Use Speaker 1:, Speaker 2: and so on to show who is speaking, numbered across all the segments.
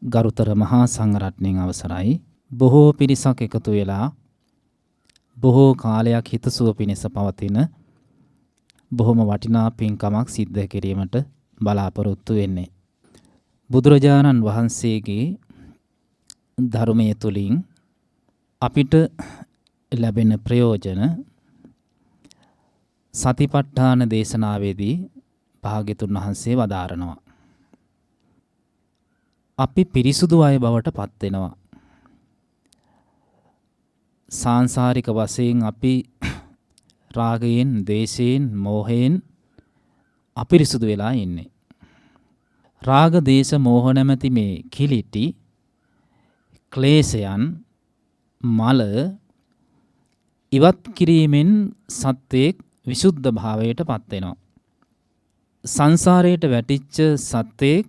Speaker 1: ගරුතර මහා සංඝරත්නයන් අවසරයි. බොහෝ පිරිසක් එකතු වෙලා බොහෝ කාලයක් හිතසුව පිණිස පවතින බොහොම වටිනා පින්කමක් සිද්ධ කිරීමට බලාපොරොත්තු වෙන්නේ. බුදුරජාණන් වහන්සේගේ ධර්මයේ තුලින් අපිට ලැබෙන ප්‍රයෝජන සතිපට්ඨාන දේශනාවේදී භාග්‍යතුන් වහන්සේ වදාරනවා. අපි පිරිසුදු අය බවට පත් වෙනවා. සාංශාරික වශයෙන් අපි රාගයෙන්, ද්වේෂයෙන්, මෝහයෙන් අපිරිසුදු වෙලා ඉන්නේ. රාග, දේශ, මෝහ නැමැති මේ කිලිටි ක්ලේශයන් මල ඉවත් කිරීමෙන් සත්වයේ විසුද්ධ භාවයට පත් වෙනවා. සංසාරයට වැටිච්ච සත්වයේ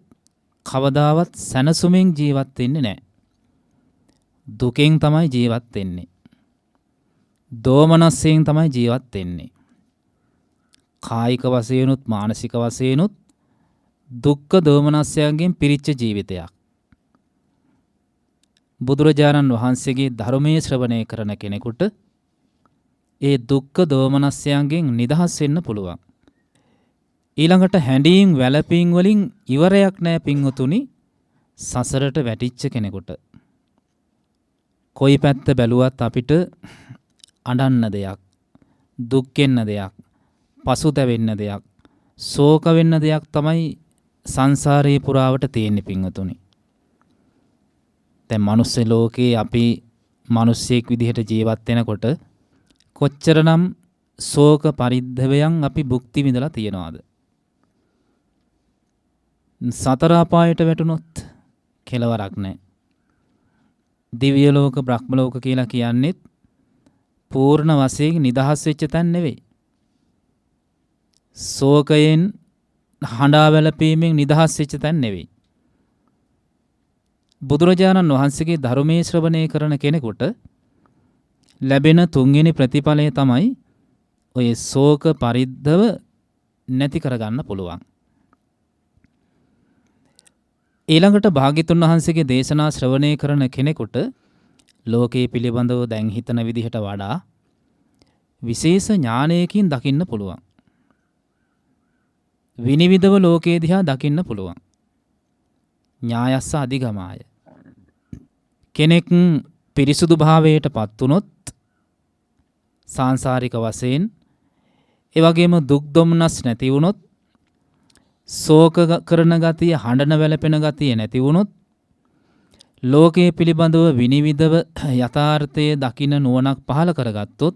Speaker 1: කවදාවත් සැනසුමින් ජීවත් වෙන්නේ නැහැ. දුකෙන් තමයි ජීවත් වෙන්නේ. දෝමනස්යෙන් තමයි ජීවත් වෙන්නේ. කායික වශයෙන්ුත් මානසික වශයෙන්ුත් දුක්ඛ දෝමනස්යන්ගෙන් පිරිච්ච ජීවිතයක්. බුදුරජාණන් වහන්සේගේ ධර්මයේ ශ්‍රවණය කරන කෙනෙකුට ඒ දුක්ඛ දෝමනස්යන්ගෙන් නිදහස් වෙන්න පුළුවන්. ඊළඟට හැඬීම් වැළපීම් වලින් ඉවරයක් නැහැ පින්වතුනි සසරට වැටිච්ච කෙනෙකුට. කොයි පැත්ත බැලුවත් අපිට අඬන්න දෙයක්, දුක් වෙන්න දෙයක්, පසුතැවෙන්න දෙයක්, ශෝක වෙන්න දෙයක් තමයි සංසාරේ පුරාවට තියෙන්නේ පින්වතුනි. දැන් මනුස්ස ලෝකේ අපි මිනිස්සෙක් විදිහට ජීවත් වෙනකොට කොච්චරනම් ශෝක පරිද්දවයන් අපි භුක්ති විඳලා තියනවාද? සතර අපායට වැටුනොත් කෙලවරක් නැහැ. දිව්‍ය ලෝක, බ්‍රහ්ම ලෝක කියලා කියන්නේ පූර්ණ වශයෙන් නිදහස් වෙච්ච තැන් නෙවෙයි. ශෝකයෙන් හඬා වැළපීමෙන් නිදහස් වෙච්ච තැන් නෙවෙයි. බුදුරජාණන් වහන්සේගේ ධර්මයේ ශ්‍රවණය කරන කෙනෙකුට ලැබෙන තුන්වෙනි ප්‍රතිඵලය තමයි ඔය ශෝක පරිද්දව නැති කරගන්න පුළුවන්. ඊළඟට භාග්‍යතුන් වහන්සේගේ දේශනා ශ්‍රවණය කරන කෙනෙකුට ලෝකයේ පිළිබඳව දැන් හිතන විදිහට වඩා විශේෂ ඥානයකින් දකින්න පුළුවන්. විනිවිදව ලෝකයේ දිහා දකින්න පුළුවන්. ඥායස්ස අධිගමාය. කෙනෙක් පිරිසුදු භාවයට පත් වුනොත් සාංශාරික වශයෙන් ඒ වගේම දුක් දුම්නස් නැති වුනොත් ශෝක කරන ගතිය, හඬන වැළපෙන ගතිය නැති වුනොත් ලෝකයේ පිළිබඳව විනිවිදව යථාර්ථයේ දකින නුවණක් පහළ කරගත්තොත්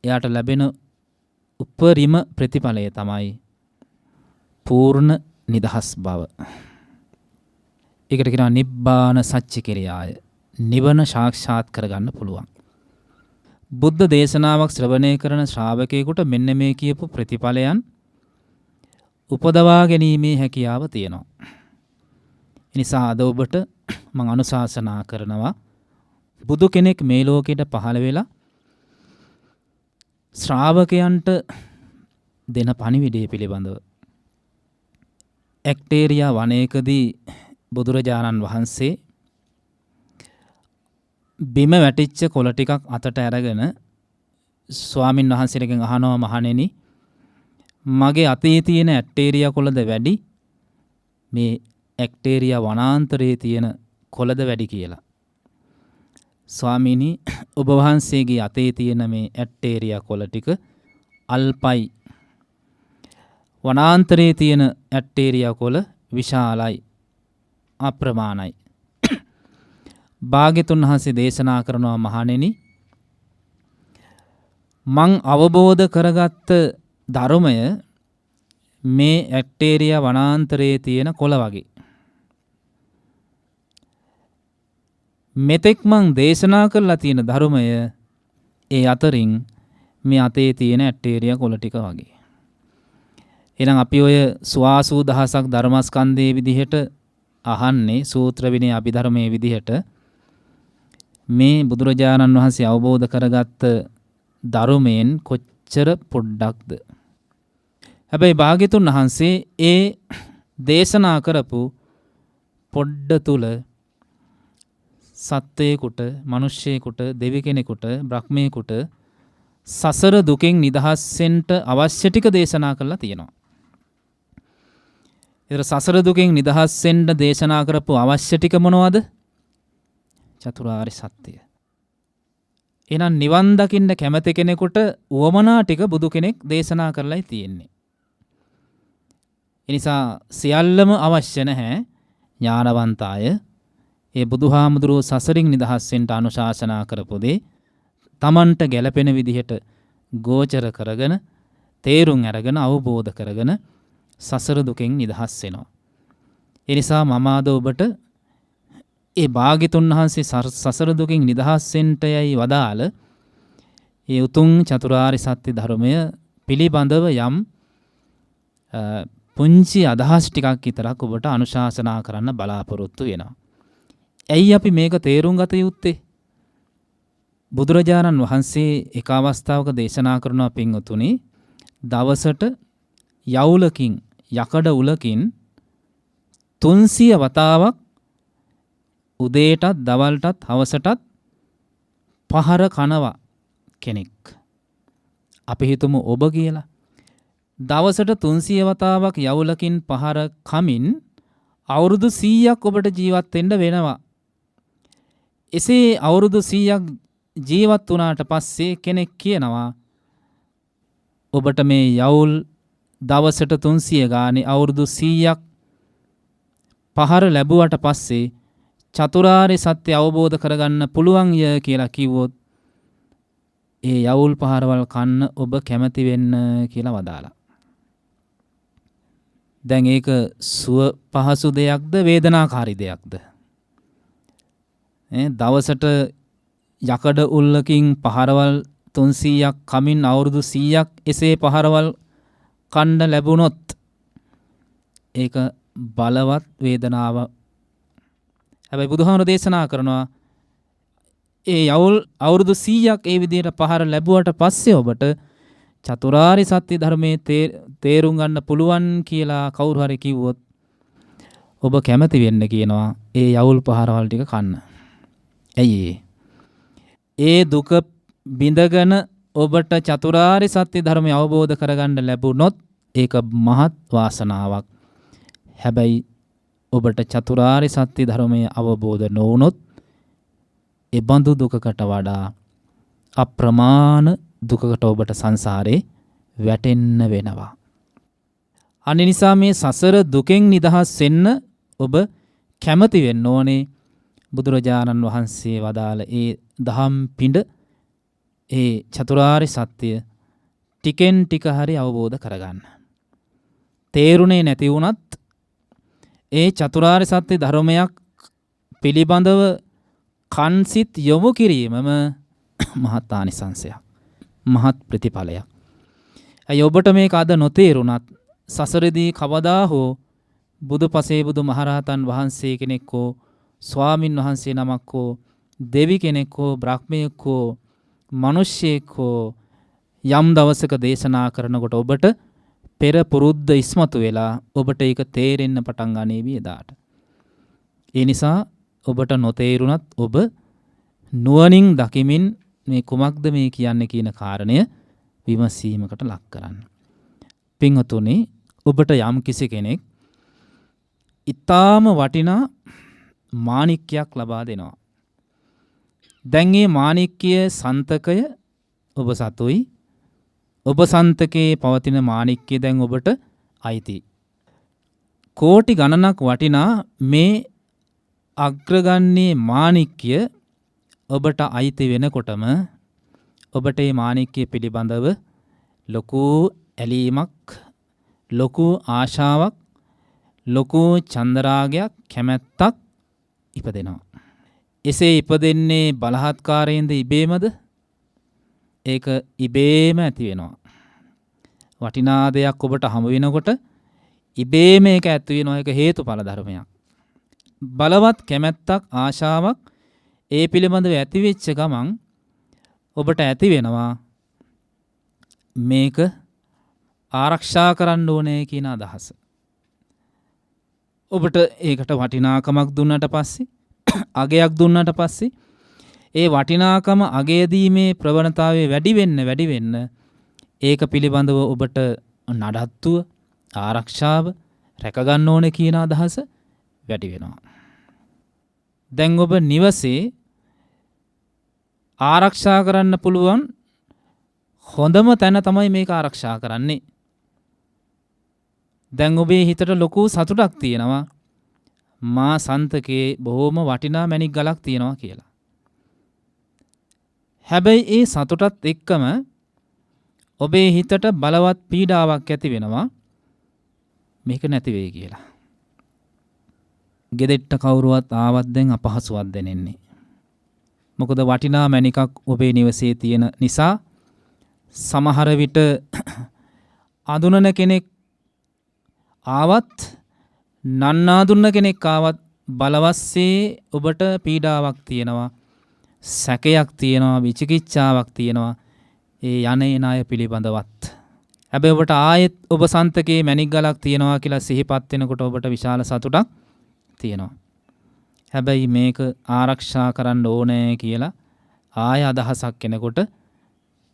Speaker 1: එයාට ලැබෙන උපරිම ප්‍රතිඵලය තමයි පූර්ණ නිදහස් බව. ඒකට කියනවා නිබ්බාන සච්ච කිරියාය. නිවන සාක්ෂාත් කරගන්න පුළුවන්. බුද්ධ දේශනාවක් ශ්‍රවණය කරන ශ්‍රාවකයෙකුට මෙන්න මේ කියපු ප්‍රතිඵලයන් උපදවා ගැනීමේ හැකියාව තියෙනවා. එනිසා අද ඔබට මම අනුශාසනා කරනවා බුදු කෙනෙක් මේ ලෝකෙට පහළ වෙලා ශ්‍රාවකයන්ට දෙන පණිවිඩය පිළිබඳව. ඇක්ටේරියා වනයේකදී බුදුරජාණන් වහන්සේ බිම වැටිච්ච කොළ ටිකක් අතට අරගෙන ස්වාමින් වහන්සේගෙන් අහනවා, මහණෙනි මගේ අතේ තියෙන ඇක්ටේරියා කොළද වැඩි මේ ඇක්ටේරියා වනාන්තරයේ තියෙන කොළද වැඩි කියලා. ස්වාමීනි ඔබ වහන්සේගේ අතේ තියෙන මේ ඇක්ටේරියා කොළ ටික අල්පයි. වනාන්තරයේ තියෙන ඇක්ටේරියා කොළ විශාලයි, අප්‍රමාණයි. භාග්‍යතුන් වහන්සේ දේශනා කරනවා, මහණෙනි මං අවබෝධ කරගත්ත ධර්මය මේ ඇක්ටේරියා වනාන්තරයේ තියෙන කොළ වගේ. මෙතෙක් මං දේශනා කරලා තියෙන ධර්මය ඒ අතරින් මේ අතේ තියෙන ඇක්ටේරියා කොළ ටික වගේ. එහෙනම් අපි ඔය සුවාසූ දහසක් ධර්මස්කන්ධයේ විදිහට අහන්නේ සූත්‍ර විනය අභිධර්මයේ විදිහට මේ බුදුරජාණන් වහන්සේ අවබෝධ කරගත්ත ධර්මයෙන් කොච්චර පොඩ්ඩක්ද. හැබැයි භාග්‍යතුන් වහන්සේ ඒ දේශනා කරපු පොඩ්ඩ තුල සත්වයෙකුට, මිනිස්සෙකුට, දෙවි කෙනෙකුට, බ්‍රහ්මයෙකුට සසර දුකෙන් නිදහස් වෙන්න අවශ්‍ය ටික දේශනා කරලා තියෙනවා. ඒතර සසර දුකෙන් නිදහස් වෙන්න දේශනා කරපු අවශ්‍ය ටික මොනවද? චතුරාර්ය සත්‍යය. එහෙනම් නිවන් දකින්න කැමති කෙනෙකුට උවමනා ටික බුදු කෙනෙක් දේශනා කරලායි තියෙන්නේ. එනිසා සියල්ලම අවශ්‍ය නැහැ. ඥානවන්ත අය ඒ බුදුහාමුදුරුවෝ සසරින් නිදහස් වෙන්න අනුශාසනා කරපු දේ තමන්ට ගැළපෙන විදිහට ගෝචර කරගෙන, තේරුම් අරගෙන, අවබෝධ කරගෙන සසර දුකෙන් නිදහස් වෙනවා. ඒ නිසා මම අද ඔබට ඒ භාග්‍යතුන් වහන්සේ සසර දුකින් නිදහස් වෙන්නට යයි වදාළ ඒ උතුම් චතුරාර්ය සත්‍ය ධර්මය පිළිබඳව යම් පුංචි අදහස් ටිකක් විතරක් ඔබට අනුශාසනා කරන්න බලාපොරොත්තු වෙනවා. ඇයි අපි මේක තේරුම් ගත යුත්තේ? බුදුරජාණන් වහන්සේ එක අවස්ථාවක දේශනා කරනවා පින්වතුනි, දවසට යවුලකින්, යකඩ උලකින් 300 වතාවක් උදේටත්, දවල්ටත්, හවසටත් පහර කනවා කෙනෙක්. අපි හිතමු ඔබ කියලා. දවසට 300 වතාවක් යවුලකින් පහර කමින් අවුරුදු 100ක් ඔබට ජීවත් වෙන්න වෙනවා. එසේ අවුරුදු 100ක් ජීවත් වුණාට පස්සේ කෙනෙක් කියනවා ඔබට මේ යවුල් දවසට 300 ගානේ අවුරුදු 100ක් පහර ලැබුවට පස්සේ චතුරාර්ය සත්‍ය අවබෝධ කරගන්න පුළුවන් ය කියලා කිව්වොත් ඒ යවුල් පහරවල් කන්න ඔබ කැමති වෙන්න කියලා වදාලා. දැන් ඒක සුව පහසු දෙයක්ද වේදනාකාරී දෙයක්ද? දවසට යකඩ උල්ලකින් පහරවල් 300ක් කමින් අවුරුදු 100ක් එසේ පහරවල් කන්න ලැබුණොත් ඒක බලවත් වේදනාව. හැබැයි බුදුහාමුදුරුවෝ දේශනා කරනවා ඒ යවුල් අවුරුදු 100ක් ඒ විදිහට පහර ලැබුවට පස්සේ ඔබට චතුරාර්ය සත්‍ය ධර්මයේ තේරුම් ගන්න පුළුවන් කියලා කවුරු හරි කිව්වොත් ඔබ කැමති වෙන්න කියනවා ඒ යවුල් පහරවල් ටික කන්න. ඇයි ඒ දුක බිඳගෙන ඔබට චතුරාර්ය සත්‍ය ධර්මය අවබෝධ කරගන්න ලැබුණොත් ඒක මහත් වාසනාවක්. හැබැයි ඔබට චතුරාර්ය සත්‍ය ධර්මය අවබෝධ නොවුනොත් ඒ බඳු දුකකට වඩා අප්‍රමාණ දුකකට ඔබට සංසාරේ වැටෙන්න වෙනවා. අනේ නිසා මේ සසර දුකෙන් නිදහස් වෙන්න ඔබ කැමති වෙන්න ඕනේ. බුදුරජාණන් වහන්සේ වදාළ ඒ දහම් පිඬ, ඒ චතුරාර්ය සත්‍ය ටිකෙන් ටික හරි අවබෝධ කරගන්න. තේරුණේ නැති වුණත් ඒ චතුරාර්ය සත්‍ය ධර්මයක් පිළිබඳව කන්සිත යොමු කිරීමම මහත් ආනිසංසයක්, මහත් ප්‍රතිඵලයක්. ඇයි ඔබට මේක අද නොතේරුණත් සසරදී කවදා හෝ බුදුපසේ බුදු මහරහතන් වහන්සේ කෙනෙක් හෝ ස්වාමින් වහන්සේ නමක් හෝ දෙවි කෙනෙක් හෝ බ්‍රහ්මයෙක් හෝ මිනිසෙක් හෝ යම් දවසක දේශනා කරනකොට ඔබට පෙර පුරුද්ද ඉස්මතු වෙලා ඔබට ඒක තේරෙන්න පටන් ගන්නේවි එදාට. ඒ නිසා ඔබට නොතේරුණත් ඔබ නුවණින් දකිමින් මේ කුමක්ද මේ කියන්නේ කියන කාරණය විමසීමකට ලක් කරන්න. පින්වතුනි, ඔබට යම් කිසි කෙනෙක් ඊටාම වටිනා මාණික්කයක් ලබා දෙනවා. දැන් මේ මාණික්කය සන්තකය ඔබ සතුයි. ඔබ සන්තකේ පවතින මාණික්කය දැන් ඔබට අයිති. කෝටි ගණනක් වටිනා මේ අග්‍රගන්නේ මාණික්කය ඔබට අයිති වෙනකොටම ඔබට මේ මාණික්කය පිළිබඳව ලොකු ඇලීමක්, ලොකු ආශාවක්, ලොකු චන්දරාගයක්, කැමැත්තක් ඉපදෙනවා. එසේ ඉපදෙන්නේ බලහත්කාරයෙන්ද ඉබේමද? ඒක ඉබේම ඇති වෙනවා. වටිනා දෙයක් ඔබට හමු වෙනකොට ඉබේම ඒක ඇති වෙනවා. ඒක හේතුඵල ධර්මයක්. බලවත් කැමැත්තක්, ආශාවක් ඒ පිළිබඳව ඇති වෙච්ච ගමන් ඔබට ඇති වෙනවා මේක ආරක්ෂා කරන්න ඕනේ කියන අදහස. ඔබට ඒකට වටිනාකමක් දුන්නට පස්සේ අගයක් දුන්නට පස්සේ ඒ වටිනාකම අගය දීමේ ප්‍රවණතාවය වැඩි වෙන්න ඒක පිළිබඳව ඔබට නඩත්තුව ආරක්ෂාව රැකගන්න ඕනේ කියන අදහස වැඩි වෙනවා. දැන් ඔබ නිවසේ ආරක්ෂා කරන්න පුළුවන් හොඳම තැන තමයි මේක ආරක්ෂා කරන්නේ. දැන් ඔබේ හිතට ලොකු සතුටක් තියෙනවා මා සන්තකේ බොහොම වටිනා මැණික් ගලක් තියෙනවා කියලා. හැබැයි ඒ සතුටත් එක්කම ඔබේ හිතට බලවත් පීඩාවක් ඇති වෙනවා මේක නැති වෙයි කියලා. ගෙදෙට්ට කවුරුවත් ආවත් දැන් අපහසුවක් දැනෙන්නේ. මොකද වටිනා මැණිකක් ඔබේ නිවසේ තියෙන නිසා සමහර විට අඳුනන කෙනෙක් ආවත් නන්නාදුන්න කෙනෙක් ආවත් බලවස්සේ ඔබට පීඩාවක් තියෙනවා සැකයක් තියෙනවා විචිකිච්ඡාවක් තියෙනවා ඒ යන අය පිළිබඳවත්. හැබැයි ඔබට ආයෙත් ඔබ සන්තකේ මැණික් ගලක් තියෙනවා කියලා සිහිපත් වෙනකොට ඔබට විශාල සතුටක් තියෙනවා. හැබැයි මේක ආරක්ෂා කරන්න ඕනේ කියලා ආය අදහසක් එනකොට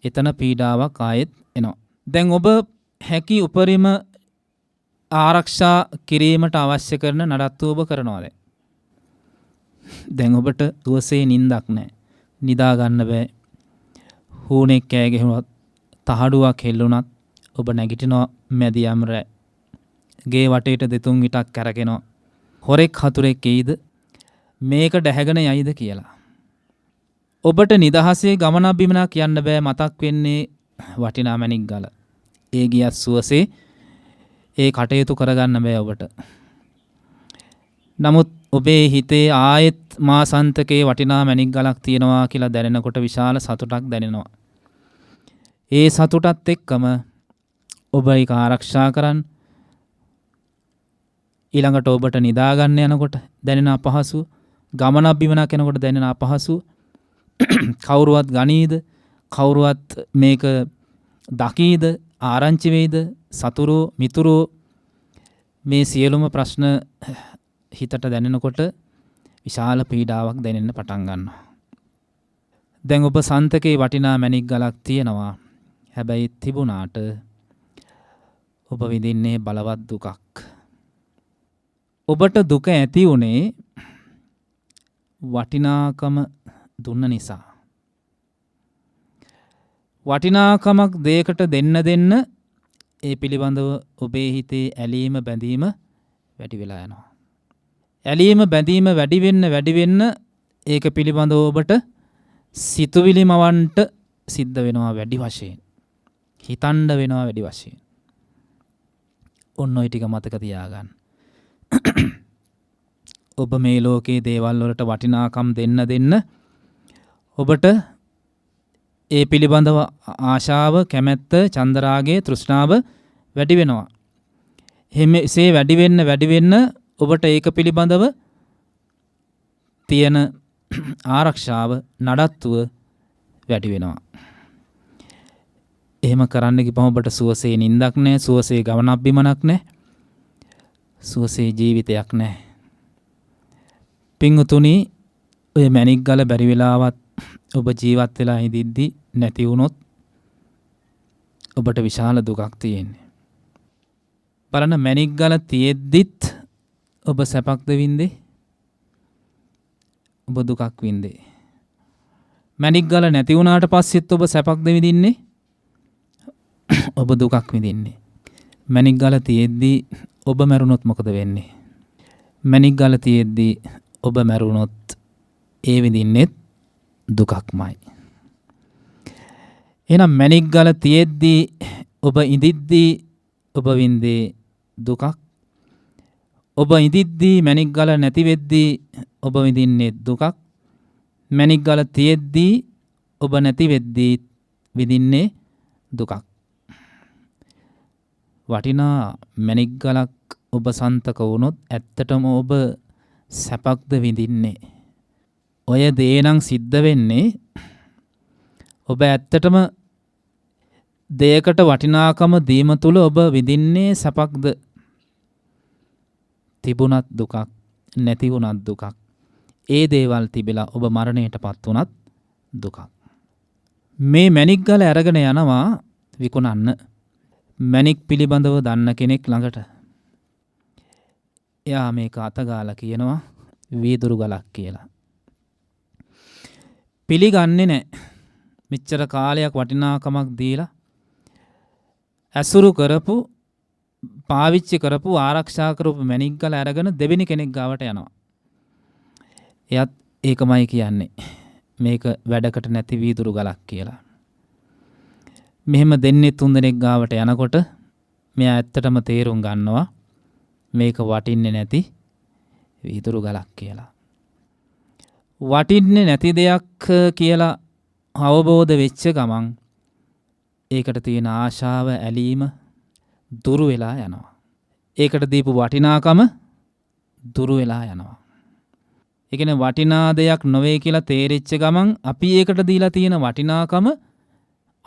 Speaker 1: එතන පීඩාවක් ආයෙත් එනවා. දැන් ඔබ හැකි උපරිම ආරක්ෂා කිරීමට අවශ්‍ය කරන නඩත්තු ඔබ කරනවා දැන් ඔබට දුවසේ නිින්දක් නැහැ. නිදා ගන්න බෑ. හුණෙක් කෑ ගැහුණත් තහඩුවක් හෙල්ලුණත් ඔබ නැගිටිනවා මැදියම් රැ. ගේ වටේට දෙතුන් විටක් කැරකෙනවා. හොරෙක් හතුරෙක් එයිද මේක ඩැහැගෙන යයිද කියලා. ඔබට නිදහසේ ගමනක් බිමනක් යන්න බෑ. මතක් වෙන්නේ වටිනා මැණික් ගල. ඒ ගියත් සුවසේ ඒ කටයුතු කරගන්න බෑ ඔබට. නමුත් ඔබේ හිතේ ආයෙත් මා සන්තකේ වටිනා මැණික් ගලක් තියෙනවා කියලා දැනෙනකොට විශාල සතුටක් දැනෙනවා. ඒ සතුටත් එක්කම ඔබ ඒක ආරක්ෂා කරන්න ඊළඟට ඔබට නිදා ගන්න යනකොට දැනෙන අපහසුව, ගමනක් බිමනක් යනකොට දැනෙන අපහසුව කවුරුවත් ගනීද, කවුරුවත් මේක දකීද, ආරංචි වෙයිද, සතුරෝ මිතුරෝ මේ සියලුම ප්‍රශ්න හිතට දැනෙනකොට විශාල පීඩාවක් දැනෙන්න පටන් ගන්නවා. දැන් ඔබ සන්තකේ වටිනා මැණික් ගලක් තියෙනවා. හැබැයි තිබුණාට ඔබ විඳින්නේ බලවත් දුකක්. ඔබට දුක ඇති උනේ වටිනාකම දුන්න නිසා. වටිනාකමක් දෙයකට දෙන්න ඒ පිළිබඳව ඔබේ හිතේ ඇලීම බැඳීම වැඩි වෙලා යනවා. ඇලීම බැඳීම වැඩි වෙන්න ඒක පිළිබඳව ඔබට සිතුවිලි මවන්ට සිද්ධ වෙනවා වැඩි වශයෙන්. හිතන්න වෙනවා වැඩි වශයෙන්. ඔන්න ඔය ටික මතක තියාගන්න. ඔබ මේ ලෝකයේ දේවල් වලට වටිනාකම් දෙන්න ඔබට ඒ පිළිබඳව ආශාව, කැමැත්ත, චන්දරාගය, තෘෂ්ණාව වැඩි වෙනවා. එසේ වැඩි වෙන්න ඔබට ඒක පිළිබඳව තියෙන ආරක්ෂාව, නඩත්තුව වැඩි වෙනවා. එහෙම කරන්න ගිහම ඔබට සුවසේ නිින්දක් නැහැ, සුවසේ ගමනක් බිමනක් නැහැ, සුවසේ ජීවිතයක් නැහැ. පින්වතුනි, ඔය මැණික් ගල බැරි වෙලාවත් ඔබ ජීවත් වෙලා ඉඳිද්දි නැති වුණොත් ඔබට විශාල දුකක් තියෙන්නේ. බලන්න, මැණික් ගල තියෙද්දිත් ඔබ සැපක්ද වින්දේ? ඔබ දුකක් වින්දේ. මැණික් ගල නැති වුණාට පස්සෙත් ඔබ සැපක්ද විඳින්නේ? ඔබ දුකක් විඳින්නේ. මැණික් ගල තියෙද්දි ඔබ මැරුණොත් මොකද වෙන්නේ? මැණික් ගල තියෙද්දි ඔබ මැරුණොත් ඒ විඳින්නෙත් දුකක්මයි. එහෙනම් මැණික් ගල තියෙද්දි ඔබ ඉඳිද්දි ඔබ විඳේ දුකක්. ඔබ ඉඳිද්දි මැණික් ගල නැති වෙද්දි ඔබ විඳින්නේ දුකක්. මැණික් ගල තියෙද්දි ඔබ නැති වෙද්දි විඳින්නේ දුකක්. වටිනා මැණික් ගලක් ඔබ සන්තක වුණොත් ඇත්තටම ඔබ සැපක්ද විඳින්නේ? ඔය දේ නම් සිද්ධ වෙන්නේ ඔබ ඇත්තටම දෙයකට වටිනාකම දීම තුල ඔබ විඳින්නේ සැපක්ද? තිබුණත් දුකක්, නැති වුණත් දුකක්. ඒ දේවල් තිබිලා ඔබ මරණයටපත් වුණත් දුකක්. මේ මැණික් ගල අරගෙන යනවා විකුණන්න. මැණික් පිළිබඳව දන්න කෙනෙක් ළඟට. එයා මේක අතගාලා කියනවා වීදුරු ගලක් කියලා. පිළිගන්නේ නැහැ. මෙච්චර කාලයක් වටිනාකමක් දීලා ඇසුරු කරපු, පාවිච්චි කරපු, ආරක්ෂා කරපු මැණික් ගල අරගෙන දෙවෙනි කෙනෙක් ගාවට යනවා. එයත් ඒකමයි කියන්නේ. මේක වැඩකට නැති වීදුරු ගලක් කියලා. මෙහෙම දෙන්නේ තුන් දෙනෙක් ගාවට යනකොට මෙයා ඇත්තටම තේරුම් ගන්නවා මේක වටින්නේ නැති වීදුරු ගලක් කියලා. වටින්නේ නැති දෙයක් කියලා අවබෝධ වෙච්ච ගමන් ඒකට තියෙන ආශාව, ඇලීම දුරු වෙලා යනවා. ඒකට දීපු වටිනාකම දුරු වෙලා යනවා. ඒ කියන්නේ වටිනා දෙයක් නොවේ කියලා තේරිච්ච ගමන් අපි ඒකට දීලා තියෙන වටිනාකම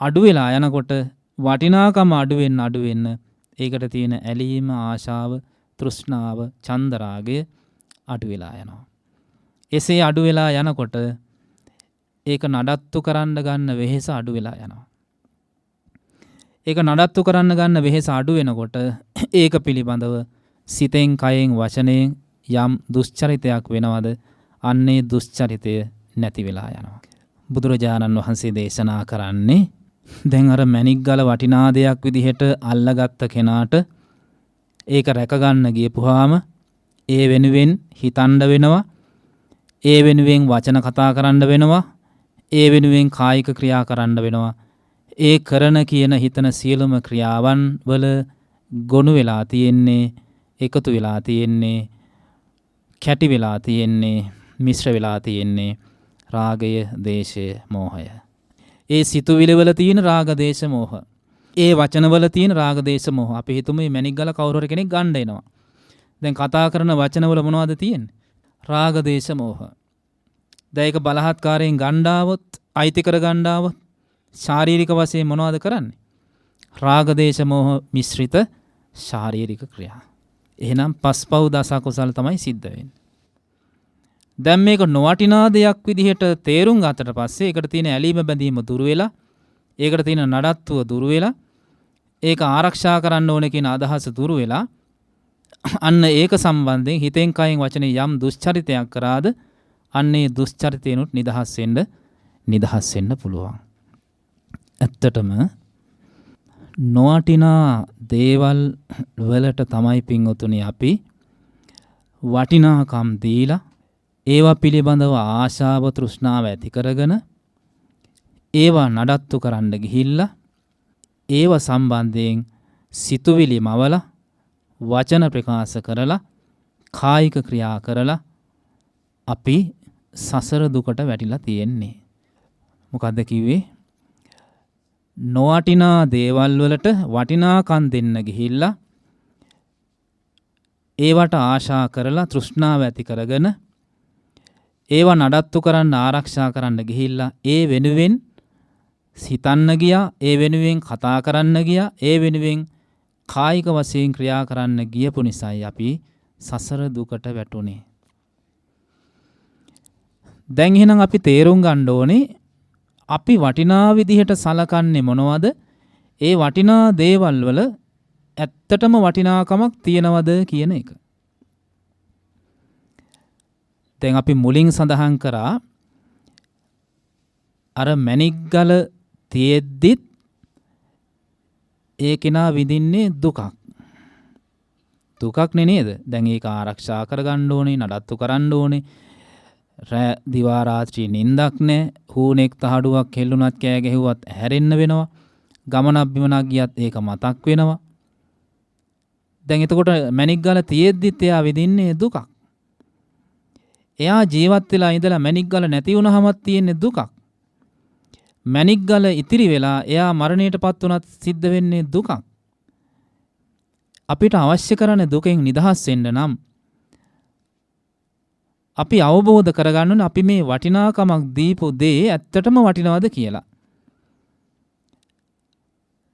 Speaker 1: අඩු වෙලා යනකොට වටිනාකම අඩු වෙන්න ඒකට තියෙන ඇලීම, ආශාව, තෘෂ්ණාව, චන්දරාගය අඩු වෙලා යනවා. එසේ අඩු වෙලා යනකොට ඒක නඩත්තු කරන්න ගන්න වෙහෙස අඩු වෙලා යනවා. ඒක නඩත්තු කරන්න ගන්න වෙහෙස අඩු වෙනකොට ඒක පිළිබඳව සිතෙන්, කයෙන්, වචනයෙන් යම් දුෂ්චරිතයක් වෙනවද අන්නේ දුෂ්චරිතය නැති වෙලා යනවා. බුදුරජාණන් වහන්සේ දේශනා කරන්නේ දැන් අර මැණික් ගල වටිනා දෙයක් විදිහට අල්ලගත්ත කෙනාට ඒක රැකගන්න ගියපුවාම ඒ වෙනුවෙන් හිතන්න වෙනවා, ඒ වෙනුවෙන් වචන කතා කරන්න වෙනවා, ඒ වෙනුවෙන් කායික ක්‍රියා කරන්න වෙනවා. ඒ කරන කියන හිතන සියලුම ක්‍රියාවන් වල ගොනු වෙලා තියෙන්නේ, එකතු වෙලා තියෙන්නේ, කැටි වෙලා තියෙන්නේ, මිශ්‍ර වෙලා තියෙන්නේ රාගය, දේශය, මෝහය. ඒ සිතුවිලි වල තියෙන රාග, දේශ, මෝහ. ඒ වචන වල තියෙන රාග, දේශ, මෝහ. අපි හිතමු මේ මැණික් ගල කවුරු හරි කෙනෙක් ගන්න එනවා. දැන් කතා කරන වචන වල මොනවද තියෙන්නේ? රාග, දේශ, මෝහ. දැන් ඒක බලහත්කාරයෙන් ගණ්ඩාවොත්, අයිති කර ගණ්ඩාවොත් ශාරීරික වශයෙන් මොනවද කරන්නේ? රාග, දේශ, මෝහ මිශ්‍රිත ශාරීරික ක්‍රියා. එහෙනම් පස්පව් දස කුසල තමයි සිද්ධ වෙන්නේ. දැන් මේක නොවටිනා දෙයක් විදිහට තේරුම් ගත්තට පස්සේ ඒකට තියෙන ඇලීම, බැඳීම දුරු වෙලා, ඒකට තියෙන නඩත්තුව දුරු වෙලා, ඒක ආරක්ෂා කරන්න ඕනේ කියන අදහස දුරු වෙලා, අන්න ඒක සම්බන්ධයෙන් හිතෙන්, කයෙන්, වචනේ යම් දුෂ්චරිතයක් කරාද අන්නේ දුෂ්චරිතේනොත් නිදහස් වෙන්න පුළුවන්. ඇත්තටම නොවටිනා දේවල් වලට තමයි පින්වතුනි අපි වටිනාකම් දීලා ඒවා පිළිබඳව ආශාව, තෘෂ්ණාව ඇති කරගෙන ඒවා නඩත්තු කරන්න ගිහිල්ලා ඒව සම්බන්ධයෙන් සිතුවිලි මවලා, වචන ප්‍රකාශ කරලා, කායික ක්‍රියා කරලා අපි සසර දුකට වැටිලා තියෙන්නේ. මොකද්ද කිව්වේ? නොවටිනා දේවල් වලට වටිනාකම් දෙන්න ගිහිල්ලා ඒවට ආශා කරලා, තෘෂ්ණාව ඇති කරගෙන ඒවා නඩත්තු කරන්න, ආරක්ෂා කරන්න ගිහිල්ලා ඒ වෙනුවෙන් සිතන්න ගියා, ඒ වෙනුවෙන් කතා කරන්න ගියා, ඒ වෙනුවෙන් කායික වශයෙන් ක්‍රියා කරන්න ගියපු නිසායි අපි සසර දුකට වැටුනේ. දැන් එහෙනම් අපි තේරුම් ගන්න ඕනේ අපි වටිනා විදිහට සලකන්නේ මොනවද? ඒ වටිනා දේවල් වල ඇත්තටම වටිනාකමක් තියනවද කියන එක. දැන් අපි මුලින් සඳහන් කරා අර මැණික් ගල තියෙද්දිත් ඒ කෙනා විඳින්නේ දුකක්. දුකක් නේද? දැන් ඒක ආරක්ෂා කරගන්න ඕනේ, නඩත්තු කරන්න ඕනේ. රෑ දිවා රාත්‍රී නිින්දක් නැහැ. හූනෙක් තහඩුවක් හෙල්ලුණත්, කෑ ගැහුවත් ඇහැරෙන්න වෙනවා. ගමනක් බිමනක් ගියත් ඒක මතක් වෙනවා. දැන් එතකොට මැණික් ගල තියෙද්දිත් එයා විඳින්නේ දුකක්. එයා ජීවත් වෙලා ඉඳලා මැණික් ගල නැති වුණාමත් තියෙන්නේ දුකක්. මැණික් ගල ඉතිරි වෙලා එයා මරණයටපත් වුණත් සිද්ධ වෙන්නේ දුකක්. අපිට අවශ්‍ය කරන දුකෙන් නිදහස් වෙන්න නම් අපි අවබෝධ කරගන්න ඕනේ අපි මේ වටිනාකමක් දීපු දේ ඇත්තටම වටිනවද කියලා.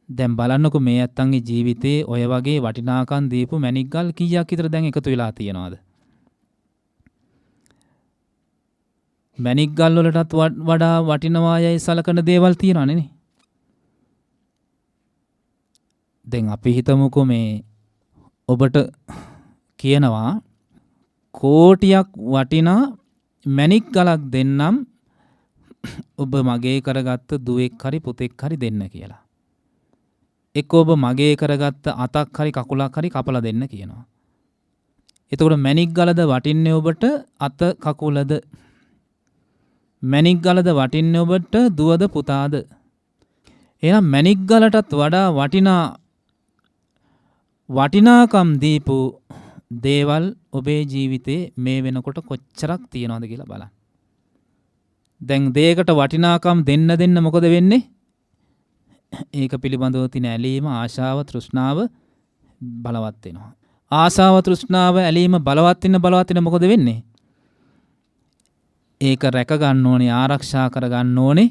Speaker 1: දැන් බලන්නකො මේ ඇත්තන්ගේ ජීවිතේ ඔය වගේ වටිනාකම් දීපු මැණික් ගල් කීයක් විතර දැන් එකතු වෙලා තියෙනවද? මැණික් ගල් වලටත් වඩා වටිනවා යයි සලකන දේවල් තියෙනවනේ නේ. දැන් අපි හිතමුකෝ මේ ඔබට කියනවා කෝටියක් වටිනා මැණික් ගලක් දෙන්නම් ඔබ මගේ කරගත්ත දුවෙක් හරි පුතෙක් හරි දෙන්න කියලා. එක්ක ඔබ මගේ කරගත්ත අතක් හරි කකුලක් හරි කපලා දෙන්න කියනවා. එතකොට මැණික් ගලද වටින්නේ ඔබට අත කකුලද? මැණික් ගලද වටින්නේ ඔබට දුවද පුතාද? එහෙනම් මැණික් ගලටත් වඩා වටිනාකම් දීපු දේවල් ඔබේ ජීවිතේ මේ වෙනකොට කොච්චරක් තියනවද කියලා බලන්න. දැන් දෙයකට වටිනාකම් දෙන්න මොකද වෙන්නේ? ඒක පිළිබඳව තියෙන ඇලීම, ආශාව, තෘෂ්ණාව බලවත් වෙනවා. ආශාව, තෘෂ්ණාව, ඇලීම බලවත් වෙන මොකද වෙන්නේ? ඒක රැක ගන්න ඕනේ, ආරක්ෂා කර ගන්න ඕනේ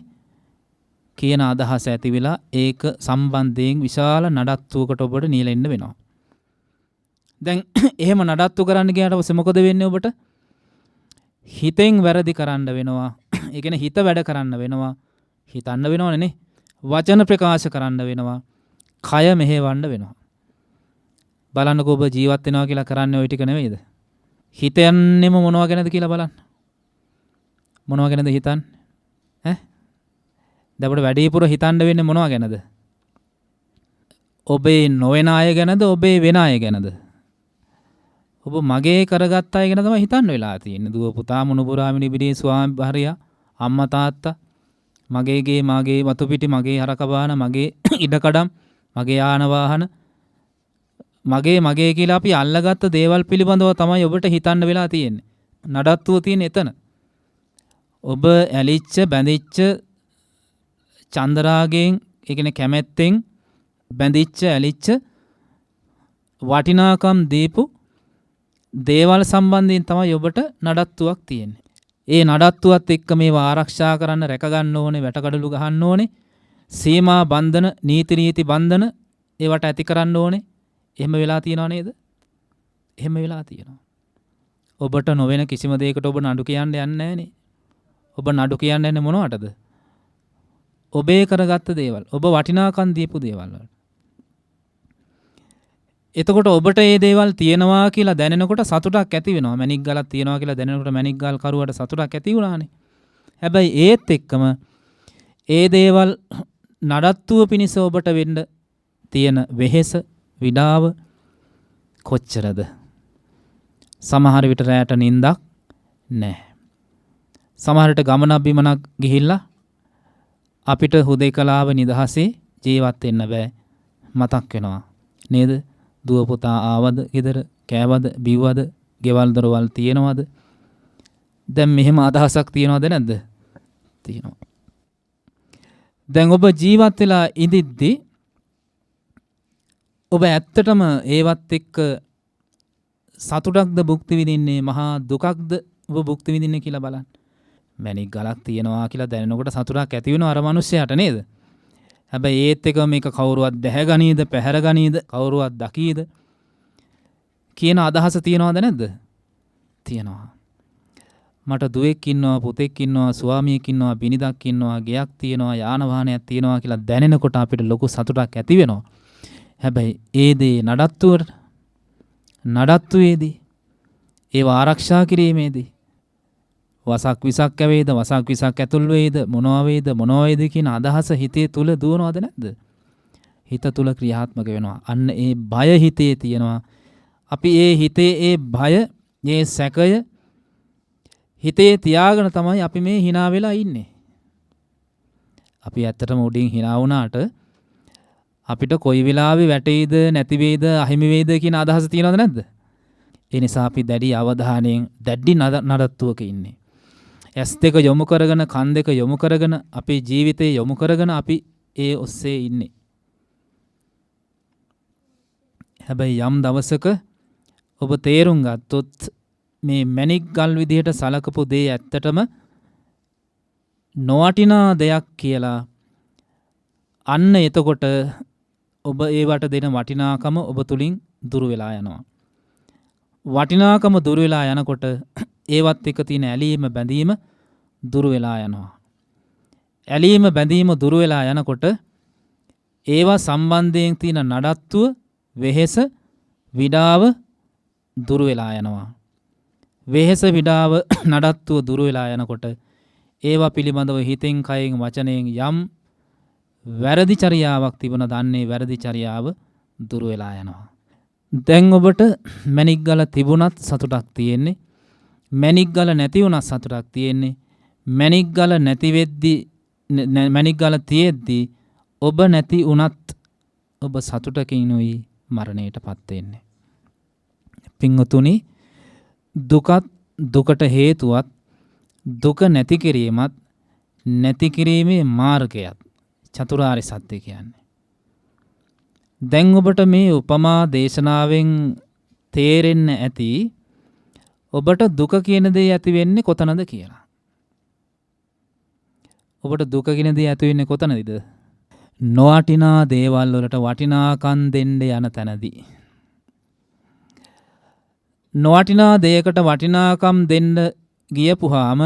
Speaker 1: කියන අදහස ඇති වෙලා ඒක සම්බන්ධයෙන් විශාල නඩත්තුවකට ඔබට නියැලෙන්න වෙනවා. දැන් එහෙම නඩත්තු කරන්න ගියාට පස්සේ මොකද වෙන්නේ ඔබට? හිතෙන් වැරදි කරන්න වෙනවා. ඒ කියන්නේ හිත වැඩ කරන්න වෙනවා. හිතන්න වෙනවනේ නේ. වචන ප්‍රකාශ කරන්න වෙනවා. කය මෙහෙවන්න වෙනවා. බලන්නකෝ ඔබ ජීවත් වෙනවා කියලා කරන්නේ ওই ටික නෙවෙයිද? හිතයන්නෙම මොනවා ගැනද කියලා බලන්න. මොනවා ගැනද හිතන්නේ? ඈ? දැන් අපිට වැඩිපුර හිතන්න වෙන්නේ මොනවා ගැනද? ඔබේ නොවන අය ගැනද? ඔබේ වෙන අය ගැනද? ඔබ මගේ කරගත්ත අය ගැන තමයි හිතන්න වෙලා තියෙන්නේ. දුව පුතා මුණුබුරා මිනිබිරි ස්වාමි භාර්යා අම්මා තාත්තා මගේ ගේ මාගේ වතු පිටි මගේ හරක බාන මගේ ඉඩකඩම් මගේ යාන වාහන මගේ කියලා අපි අල්ලගත්ත දේවල් පිළිබඳව තමයි ඔබට හිතන්න වෙලා තියෙන්නේ. නඩත්තුව තියෙන එතන. ඔබ ඇලිච්ච බැඳිච්ච චන්දරාගෙන් ඒ කියන්නේ කැමැත්තෙන් බැඳිච්ච ඇලිච්ච වටිනාකම් දීපු දේවල් සම්බන්ධයෙන් තමයි ඔබට නඩත්තුවක් තියෙන්නේ. ඒ නඩත්තුවත් එක්ක මේවා ආරක්ෂා කරන්න රැක ගන්න ඕනේ, වැටකඩලු ගහන්න ඕනේ. සීමා බන්ධන, නීති බන්ධන ඒවට ඇති කරන්න ඕනේ. එහෙම වෙලා තියෙනව නේද? එහෙම වෙලා තියෙනවා. ඔබට නොවන කිසිම දෙයකට ඔබ නඩු කියන්න යන්නේ නැහනේ. ඔබ නඩු කියන්නේ යන්නේ මොනවටද? ඔබේ කරගත්ත දේවල්, ඔබ වටිනාකම් දීපු දේවල් වලට. එතකොට ඔබට මේ දේවල් තියෙනවා කියලා දැනෙනකොට සතුටක් ඇති වෙනවා. මැණික් ගලක් තියෙනවා කියලා දැනෙනකොට මැණික් ගල් කරුවට සතුටක් ඇති වුණානේ. හැබැයි ඒත් එක්කම ඒ දේවල් නඩත්තුව පිණිස ඔබට වෙන්න තියෙන වෙහෙස, විඩාව කොච්චරද? සමහර විට රැයට නිින්දක් නැහැ. සමහර විට ගමනක් බිමනක් ගිහිල්ලා අපිට හුදේකලාව නිදහසේ ජීවත් වෙන්න බෑ. මතක් වෙනවා නේද? දුව පුතා ආවද ගෙදර, කෑවද, බිව්වද, ගෙවල් දොරවල් තියෙනවද? දැන් මෙහෙම අදහසක් තියෙනවද නැද්ද? තියෙනවා. දැන් ඔබ ජීවත් වෙලා ඉඳිද්දි ඔබ ඇත්තටම ඒවත් එක්ක සතුටක්ද භුක්ති විඳින්නේ, මහා දුකක්ද ඔබ භුක්ති විඳින්නේ කියලා බලන්න. මැණික් ගලක් තියෙනවා කියලා දැනෙනකොට සතුටක් ඇති වෙනවා අර මිනිස්සයාට නේද? හැබැයි ඒත් එක මේක කවුරුවත් දැහැගනීද, පැහැරගනීද, කවුරුවත් දකීද කියන අදහස තියනවද නැද්ද? තියෙනවා. මට දුවෙක් ඉන්නවා, පුතෙක් ඉන්නවා, ස්වාමියෙක් ඉන්නවා, බිනිදක් ඉන්නවා, ගෙයක් තියෙනවා, යාන වාහනයක් තියෙනවා කියලා දැනෙනකොට අපිට ලොකු සතුටක් ඇති වෙනවා. හැබැයි ඒ දේ නඩත්තුවේදී ඒව ආරක්ෂා කිරීමේදී වසක් විසක් ඇවේද, වසක් විසක් ඇතුල් වේද, මොනවා වේද කියන අදහස හිතේ තුල දුවනවද නැද්ද? හිත තුල ක්‍රියාත්මක වෙනවා. අන්න ඒ බය හිතේ තියෙනවා. අපි ඒ හිතේ ඒ බය, ඒ සැකය හිතේ තියාගෙන තමයි අපි මේ hina වෙලා ඉන්නේ. අපි ඇත්තටම උඩින් hina වුණාට අපිට කොයි වෙලාවෙ වැටෙයිද, නැති වෙයිද, අහිමි වෙයිද කියන අදහස තියෙනවද නැද්ද? ඒ නිසා අපි දැඩි අවධානයෙන් දැඩි නඩත්තුවක ඉන්නේ. ඇස් දෙක යොමු කරගෙන, කන් දෙක යොමු කරගෙන, අපේ ජීවිතේ යොමු කරගෙන අපි ඒ ඔස්සේ ඉන්නේ. හැබැයි යම් දවසක ඔබ තේරුම් ගත්තොත් මේ මැණික් ගල් විදිහට සලකපු දේ ඇත්තටම නොවටිනා දෙයක් කියලා, අන්න එතකොට ඔබ ඒවට දෙන වටිනාකම ඔබ තුලින් දුරු වෙලා යනවා. වටිනාකම දුරු වෙලා යනකොට ඒවත් එක තියෙන ඇලීම බැඳීම දුරු වෙලා යනවා. ඇලීම බැඳීම දුරු වෙලා යනකොට ඒවා සම්බන්ධයෙන් තියෙන නඩත්තුව, වෙහෙස, විඩාව දුරු වෙලා යනවා. වෙහෙස, විඩාව, නඩත්තුව දුරු වෙලා යනකොට ඒවා පිළිබඳව හිතෙන්, කයෙන්, වචනයෙන් යම් වැරදි චර්යාවක් තිබුණ දන්නේ වැරදි චර්යාව දුරු වෙලා යනවා. දැන් ඔබට මැණික් ගල තිබුණත් සතුටක් තියෙන්නේ. මැණික් ගල නැති වුණත් සතුටක් තියෙන්නේ. මැණික් ගල නැති වෙද්දි මැණික් ගල තියෙද්දි ඔබ නැති වුණත් ඔබ සතුටකිනුයි මරණයටපත් වෙන්නේ. පින්වතුනි, දුකත් දුකට හේතුවත් දුක නැති කිරීමත් නැති කිරීමේ මාර්ගයත් චතුරාර්ය සත්‍ය කියන්නේ. දැන් ඔබට මේ උපමා දේශනාවෙන් තේරෙන්න ඇති ඔබට දුක කියන දේ ඇති වෙන්නේ කොතනද කියලා. ඔබට දුක කියන දේ ඇති වෙන්නේ කොතනද? නොවටිනා දේවල් වලට වටිනාකම් දෙන්න යන තැනදී. නොවටිනා දෙයකට වටිනාකම් දෙන්න ගියපුවාම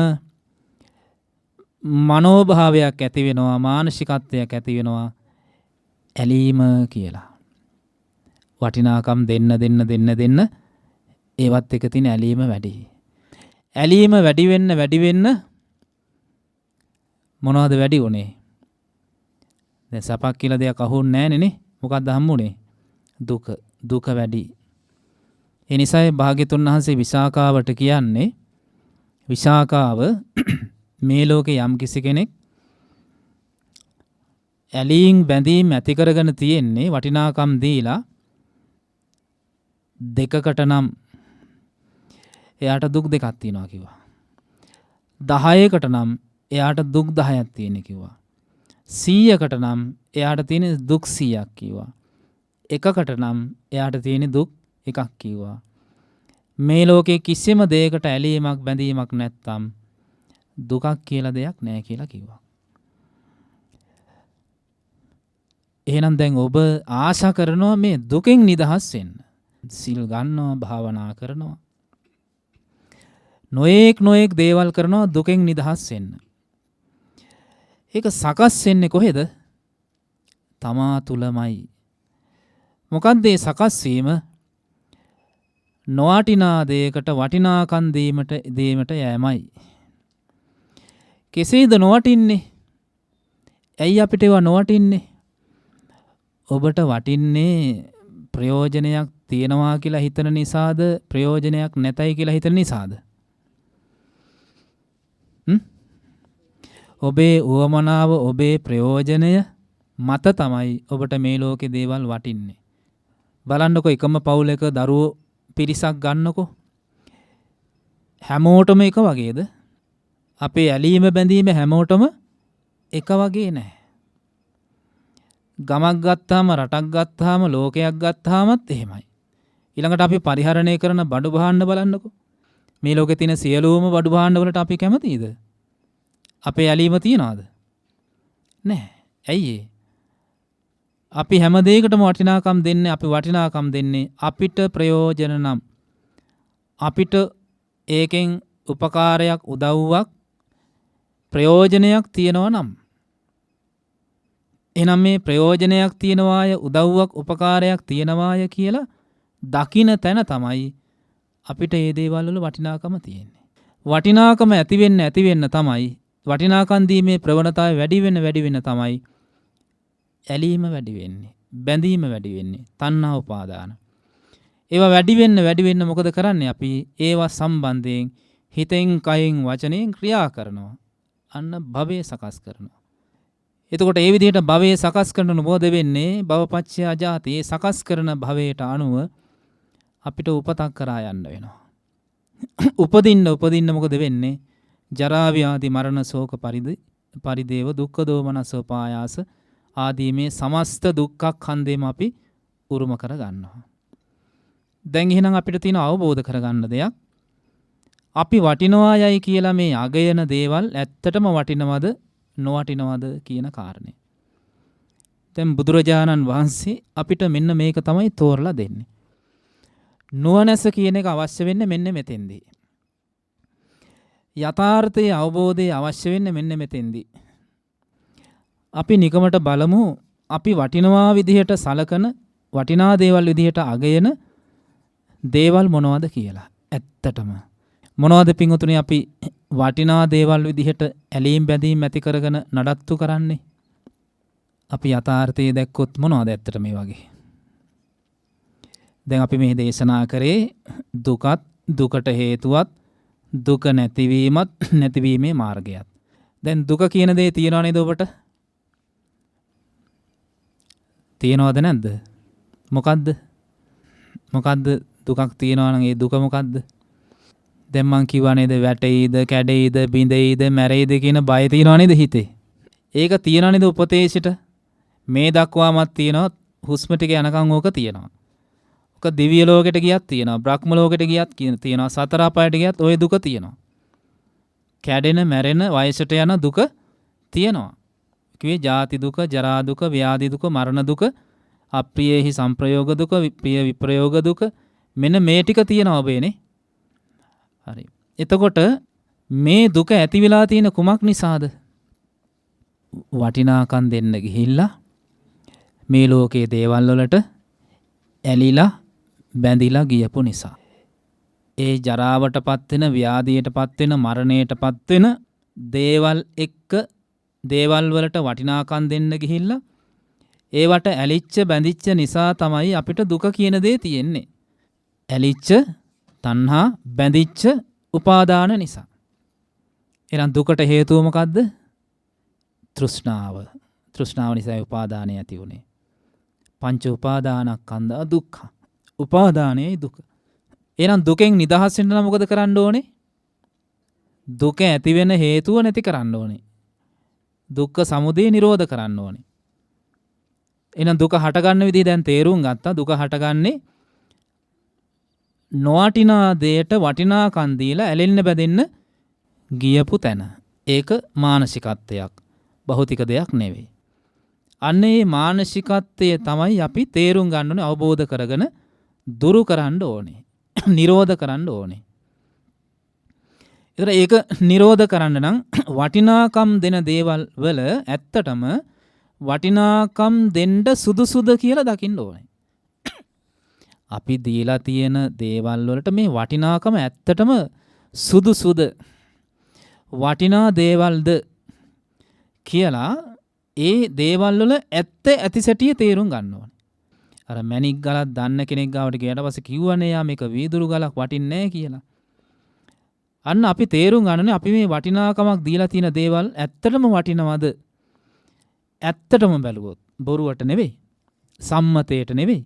Speaker 1: මනෝභාවයක් ඇති වෙනවා, මානසිකත්වයක් ඇති වෙනවා, ඇලීම කියලා. වටිනාකම් දෙන්න ඒවත් එක තියෙන ඇලීම වැඩි. ඇලීම වැඩි වෙන්න මොනවද වැඩි උනේ? දැන් සපක් කියලා දෙයක් අහුන්නේ නැහැ නේ. මොකක්ද හම්බුනේ? දුක වැඩි. ඒ නිසායි භාග්‍යතුන් වහන්සේ විසාකාවට කියන්නේ, විසාකාව මේ ලෝකේ යම් කිසි කෙනෙක් ඇලීම් බැඳීම් ඇති කරගෙන තියෙන්නේ වටිනාකම් දීලා දෙකකට නම් එයාට දුක් දෙකක් තියෙනවා කිව්වා. 10කට නම් එයාට දුක් 10ක් තියෙන කිව්වා. 100කට නම් එයාට තියෙන දුක් 100ක් කිව්වා. එකකට නම් එයාට තියෙන දුක් එකක් කිව්වා. මේ ලෝකේ කිසිම දෙයකට ඇලීමක් බැඳීමක් නැත්තම් දුකක් කියලා දෙයක් නැහැ කියලා කිව්වා. එහෙනම් දැන් ඔබ ආශා කරනවා මේ දුකෙන් නිදහස් වෙන්න. සිල් ගන්නවා, භාවනා කරනවා, නොඑක් දේවල් කරනවා දුකෙන් නිදහස් වෙන්න. ඒක සකස් වෙන්නේ කොහෙද? තමා තුලමයි. මොකක්ද මේ සකස් වීම? නොවටිනා දෙයකට වටිනාකම් දීමට යෑමයි. කෙසේද නොවටින්නේ? ඇයි අපිට ඒවා නොවටින්නේ? ඔබට වටින්නේ ප්‍රයෝජනයක් තියෙනවා කියලා හිතන නිසාද, ප්‍රයෝජනයක් නැතයි කියලා හිතන නිසාද? ඔබේ උවමනාව, ඔබේ ප්‍රයෝජනය මත තමයි ඔබට මේ ලෝකේ දේවල් වටින්නේ. බලන්නකො, එකම පවුලක දරුවෝ පිරිසක් ගන්නකො, හැමෝටම එක වගේද? අපේ ඇලීම බැඳීම හැමෝටම එක වගේ නැහැ. ගමක් ගත්තාම, රටක් ගත්තාම, ලෝකයක් ගත්තාමත් එහෙමයි. ඊළඟට අපි පරිහරණය කරන බඩු භාණ්ඩ බලන්නකො. මේ ලෝකේ තියෙන සියලුම බඩු භාණ්ඩ වලට අපි කැමතිද? අපේ ඇලීම තියනවාද? නැහැ. ඇයි ඒ? අපි හැම දෙයකටම වටිනාකම් දෙන්නේ, අපි වටිනාකම් දෙන්නේ අපිට ප්‍රයෝජන නම්, අපිට ඒකෙන් උපකාරයක්, උදව්වක්, ප්‍රයෝජනයක් තියෙනවා නම්. එහෙනම් මේ ප්‍රයෝජනයක් තියෙනවාය, උදව්වක්, උපකාරයක් තියෙනවාය කියලා දකින්න තැන තමයි අපිට මේ දේවල් වල වටිනාකම තියෙන්නේ. වටිනාකම ඇති වෙන්න තමයි, වටිනාකම් දීමේ ප්‍රවණතාවය වැඩි වෙන්න තමයි ඇලීම වැඩි වෙන්නේ, බැඳීම වැඩි වෙන්නේ, තණ්හා උපාදාන. ඒවා වැඩි වෙන්න මොකද කරන්නේ? අපි ඒවා සම්බන්ධයෙන් හිතෙන්, කයෙන්, වචනයෙන් ක්‍රියා කරනවා. අන්න භවය සකස් කරනවා. එතකොට ඒ විදිහට භවය සකස් කරන මොකද වෙන්නේ? භවපච්චය ජාති. ඒ සකස් කරන භවයට අනුව අපිට උපතක් කරා යන්න වෙනවා. උපදින්න මොකද වෙන්නේ? ජරා ව්‍යාධි මරණ ශෝක පරිදේව දුක්ඛ දෝමනස පායාස ආදී මේ සමස්ත දුක්ඛ ඛන්දේම අපි උරුම කර ගන්නවා. දැන් එහෙනම් අපිට තියෙන අවබෝධ කරගන්න දෙයක්, අපි වටිනවා යයි කියලා මේ අගයන දේවල් ඇත්තටම වටිනවද නොවටිනවද කියන කාරණේ. දැන් බුදුරජාණන් වහන්සේ අපිට මෙන්න මේක තමයි තෝරලා දෙන්නේ. නුවණැස කියන එක අවශ්‍ය වෙන්නේ මෙන්න මෙතෙන්දී. යථාර්ථයේ අවබෝධය අවශ්‍ය වෙන්නේ මෙන්න මෙතෙන්දී. අපි නිකමට බලමු අපි වටිනවා විදිහට සලකන වටිනා දේවල් විදිහට අගයන දේවල් මොනවද කියලා. ඇත්තටම මොනවද පින්වතුනි අපි වටිනා දේවල් විදිහට ඇලීම් බැඳීම් ඇති කරගෙන නඩත්තු කරන්නේ? අපි යථාර්ථයේ දැක්කොත් මොනවද ඇත්තට මේ වගේ? දැන් අපි මේ දේශනා කරේ දුකත් දුකට හේතුවත් දුක නැතිවීමත් නැතිවීමේ මාර්ගයත්. දැන් දුක කියන දේ තියනව නේද ඔබට? තියනවද නැද්ද? මොකද්ද? මොකද්ද දුකක් තියනවා නම් ඒ දුක මොකද්ද? දැන් මං කිව්වා නේද වැටෙයිද කැඩෙයිද බිඳෙයිද මැරෙයිද කියන බය තියනව නේද හිතේ? ඒක තියනව නේද උපතේශයට? මේ දක්වාමත් තියනවා හුස්ම ටික යනකම් ඕක තියනවා. ඔක දිව්‍ය ලෝකෙට ගියත් තියනවා බ්‍රහ්ම ලෝකෙට ගියත් තියනවා සතර අපායට ගියත් ওই දුක තියනවා. කැඩෙන මැරෙන වයසට යන දුක තියනවා. කිව්වේ ජාති දුක, ජරා දුක, ව්‍යාධි දුක, මරණ දුක, අප්‍රියේහි සංප්‍රයෝග දුක, ප්‍රිය විප්‍රයෝග දුක, මෙන්න මේ ටික තියනවා ඔබේනේ. හරි. එතකොට මේ දුක ඇති වෙලා තියෙන කුමක් නිසාද? වටිනාකම් දෙන්න ගිහිල්ලා මේ ලෝකයේ දේවල් වලට ඇලිලා බැඳිලා ගියපු නිසා. ඒ ජරාවටපත් වෙන, ව්‍යාධියටපත් වෙන, මරණයටපත් වෙන දේවල් එක්ක දේවල් වලට වටිනාකම් දෙන්න ගිහිල්ලා ඒවට ඇලිච්ච බැඳිච්ච නිසා තමයි අපිට දුක කියන දේ තියෙන්නේ. ඇලිච්ච, තණ්හා, බැඳිච්ච, උපාදාන නිසා. එහෙනම් දුකට හේතුව මොකද්ද? තෘෂ්ණාව. තෘෂ්ණාව නිසා උපාදානය ඇති වුනේ. පංච උපාදානස්කන්ධ දුක්ඛ. උපාදානයයි දුක. එහෙනම් දුකෙන් නිදහස් වෙන්න නම් මොකද කරන්න ඕනේ? දුක ඇති වෙන හේතුව නැති කරන්න ඕනේ. දුක්ඛ සමුදය නිරෝධ කරන්න ඕනේ. එහෙනම් දුක හටගන්න විදිහ දැන් තේරුම් ගත්තා. දුක හටගන්නේ නොවටිනා දෙයට වටිනාකම් දීලා ඇලෙන්න බැඳෙන්න ගියපු තැන. ඒක මානසිකත්වයක්. භෞතික දෙයක් නෙවෙයි. අන්න ඒ මානසිකත්වය තමයි අපි තේරුම් ගන්න ඕනේ, අවබෝධ කරගෙන දුරු කරන්න ඕනේ. නිරෝධ කරන්න ඕනේ. ඒක නිරෝධ කරන්න නම් වටිනාකම් දෙන දේවල් වල ඇත්තටම වටිනාකම් දෙන්න සුදුසුද කියලා දකින්න ඕනේ. අපි දීලා තියෙන දේවල් වලට මේ වටිනාකම ඇත්තටම සුදුසුද? වටිනා දේවල්ද කියලා ඒ දේවල් වල ඇත්ත ඇති සැටිය තේරුම් ගන්න ඕනේ. අර මැණික් ගලක් දන්න කෙනෙක් ගාවට ගියාට පස්සේ කිව්වනේ යා මේක වීදුරු ගලක් වටින්නේ නැහැ කියලා. අන්න අපි තේරුම් ගන්නනේ අපි මේ වටිනාකමක් දීලා තියෙන දේවල් ඇත්තටම වටිනවද? ඇත්තටම බැලුවොත් බොරුවට නෙවෙයි, සම්මතයට නෙවෙයි,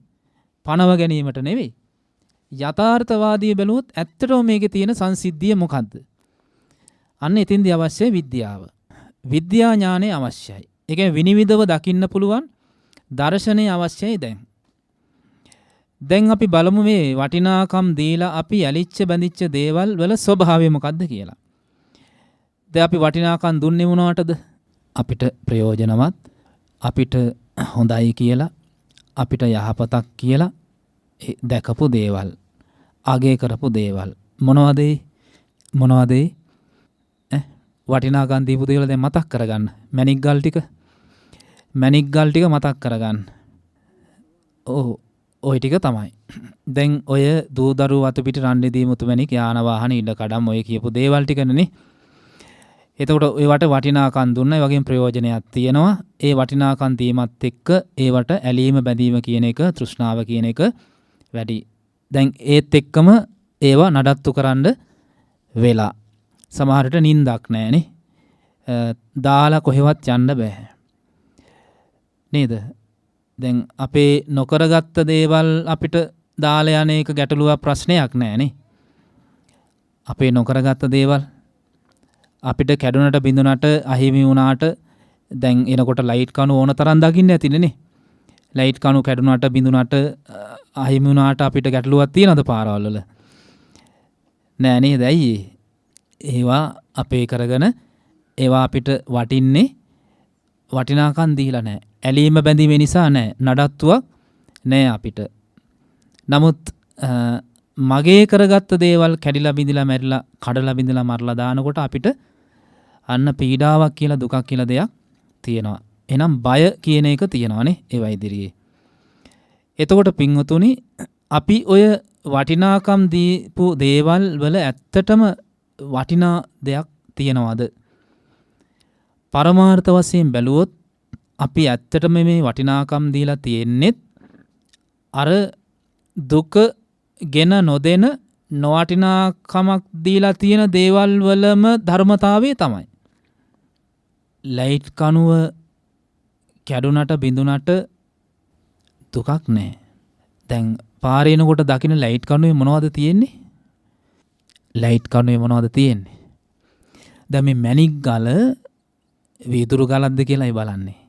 Speaker 1: පණව ගැනීමට නෙවෙයි. යථාර්ථවාදී බැලුවොත් ඇත්තටම මේකේ තියෙන සංසිද්ධිය මොකද්ද? අන්න එතින්දී අවශ්‍යයි විද්‍යාව. විද්‍යා ඥානය අවශ්‍යයි. ඒ කියන්නේ විනිවිදව දකින්න පුළුවන් දර්ශනය අවශ්‍යයි දැන්. දැන් අපි බලමු මේ වටිනාකම් දීලා අපි ඇලිච්ච බැඳිච්ච දේවල් වල ස්වභාවය මොකද්ද කියලා. දැන් අපි වටිනාකම් දුන්නේ මොනවටද? අපිට ප්‍රයෝජනවත්, අපිට හොඳයි කියලා, අපිට යහපතක් කියලා දැකපු දේවල්, අගය කරපු දේවල් මොනවද? මොනවද? වටිනාකම් දීපු දේවල් දැන් මතක් කරගන්න. මැණික් ගල් ටික මතක් කරගන්න. ඔය ටික තමයි. දැන් ඔය දූ දරුවෝ අත පිට රණ්ඩේ මුතුමැණික් යාන වාහන ඉඩ කඩම් ඔය කියපු දේවල් ටිකනේ. එතකොට ඒවට වටිනාකම් දුන්නා. ඒ වගේම ප්‍රයෝජනයක් තියෙනවා. ඒ වටිනාකම් දීමත් එක්ක ඒවට ඇලීම බැඳීම කියන එක, තෘෂ්ණාව කියන එක වැඩි. දැන් ඒත් එක්කම ඒවා නඩත්තු කරන්න වෙලා. සමහරට නින්දක් නැහැනේ. දාලා කොහෙවත් යන්න බෑ. නේද? දැන් අපේ නොකරගත්ත දේවල් අපිට දාලා යන එක ගැටලුවක් ප්‍රශ්නයක් නෑනේ. අපේ නොකරගත්ත දේවල් අපිට කැඩුනට බිඳුනට අහිමි වුණාට දැන් එනකොට ලයිට් කණු ඕන තරම් දකින්න ඇතිනේ. ලයිට් කණු කැඩුනට බිඳුනට අහිමි වුණාට අපිට ගැටලුවක් තියනද පාරවල් වල? නෑ නේද? ඇයි ඒවා අපේ කරගෙන ඒවා අපිට වටින්නේ වටිනාකම් දීලා නෑ. ඇලීම බැඳීම නිසා නෑ. නඩත්තුවක් නෑ අපිට. නමුත් මගේ කරගත්ත දේවල් කැඩිලා බිඳිලා මැරිලා කඩලා බිඳිලා මරලා දානකොට අපිට අන්න පීඩාවක් කියලා දුකක් කියලා දෙයක් තියෙනවා. එහෙනම් බය කියන එක තියෙනවානේ ඒවා ඉදිරියේ. එතකොට පින්වතුනි අපි ඔය වටිනාකම් දීපු දේවල් වල ඇත්තටම වටිනා දෙයක් තියනවාද? පරමාර්ථ වශයෙන් බැලුවොත් අපි ඇත්තටම මේ වටිනාකම් දීලා තියෙන්නේත් අර දුක ගෙන නොදෙන නොවටිනාකමක් දීලා තියෙන දේවල් වලම ධර්මතාවය තමයි. ලයිට් කණුව කැඩුනට බිඳුනට දුකක් නැහැ. දැන් පාරේ යනකොට දකින්න ලයිට් කණුවේ මොනවද තියෙන්නේ? ලයිට් කණුවේ මොනවද තියෙන්නේ? දැන් මේ මැණික් ගල වීදුරු ගලක්ද කියලායි බලන්නේ.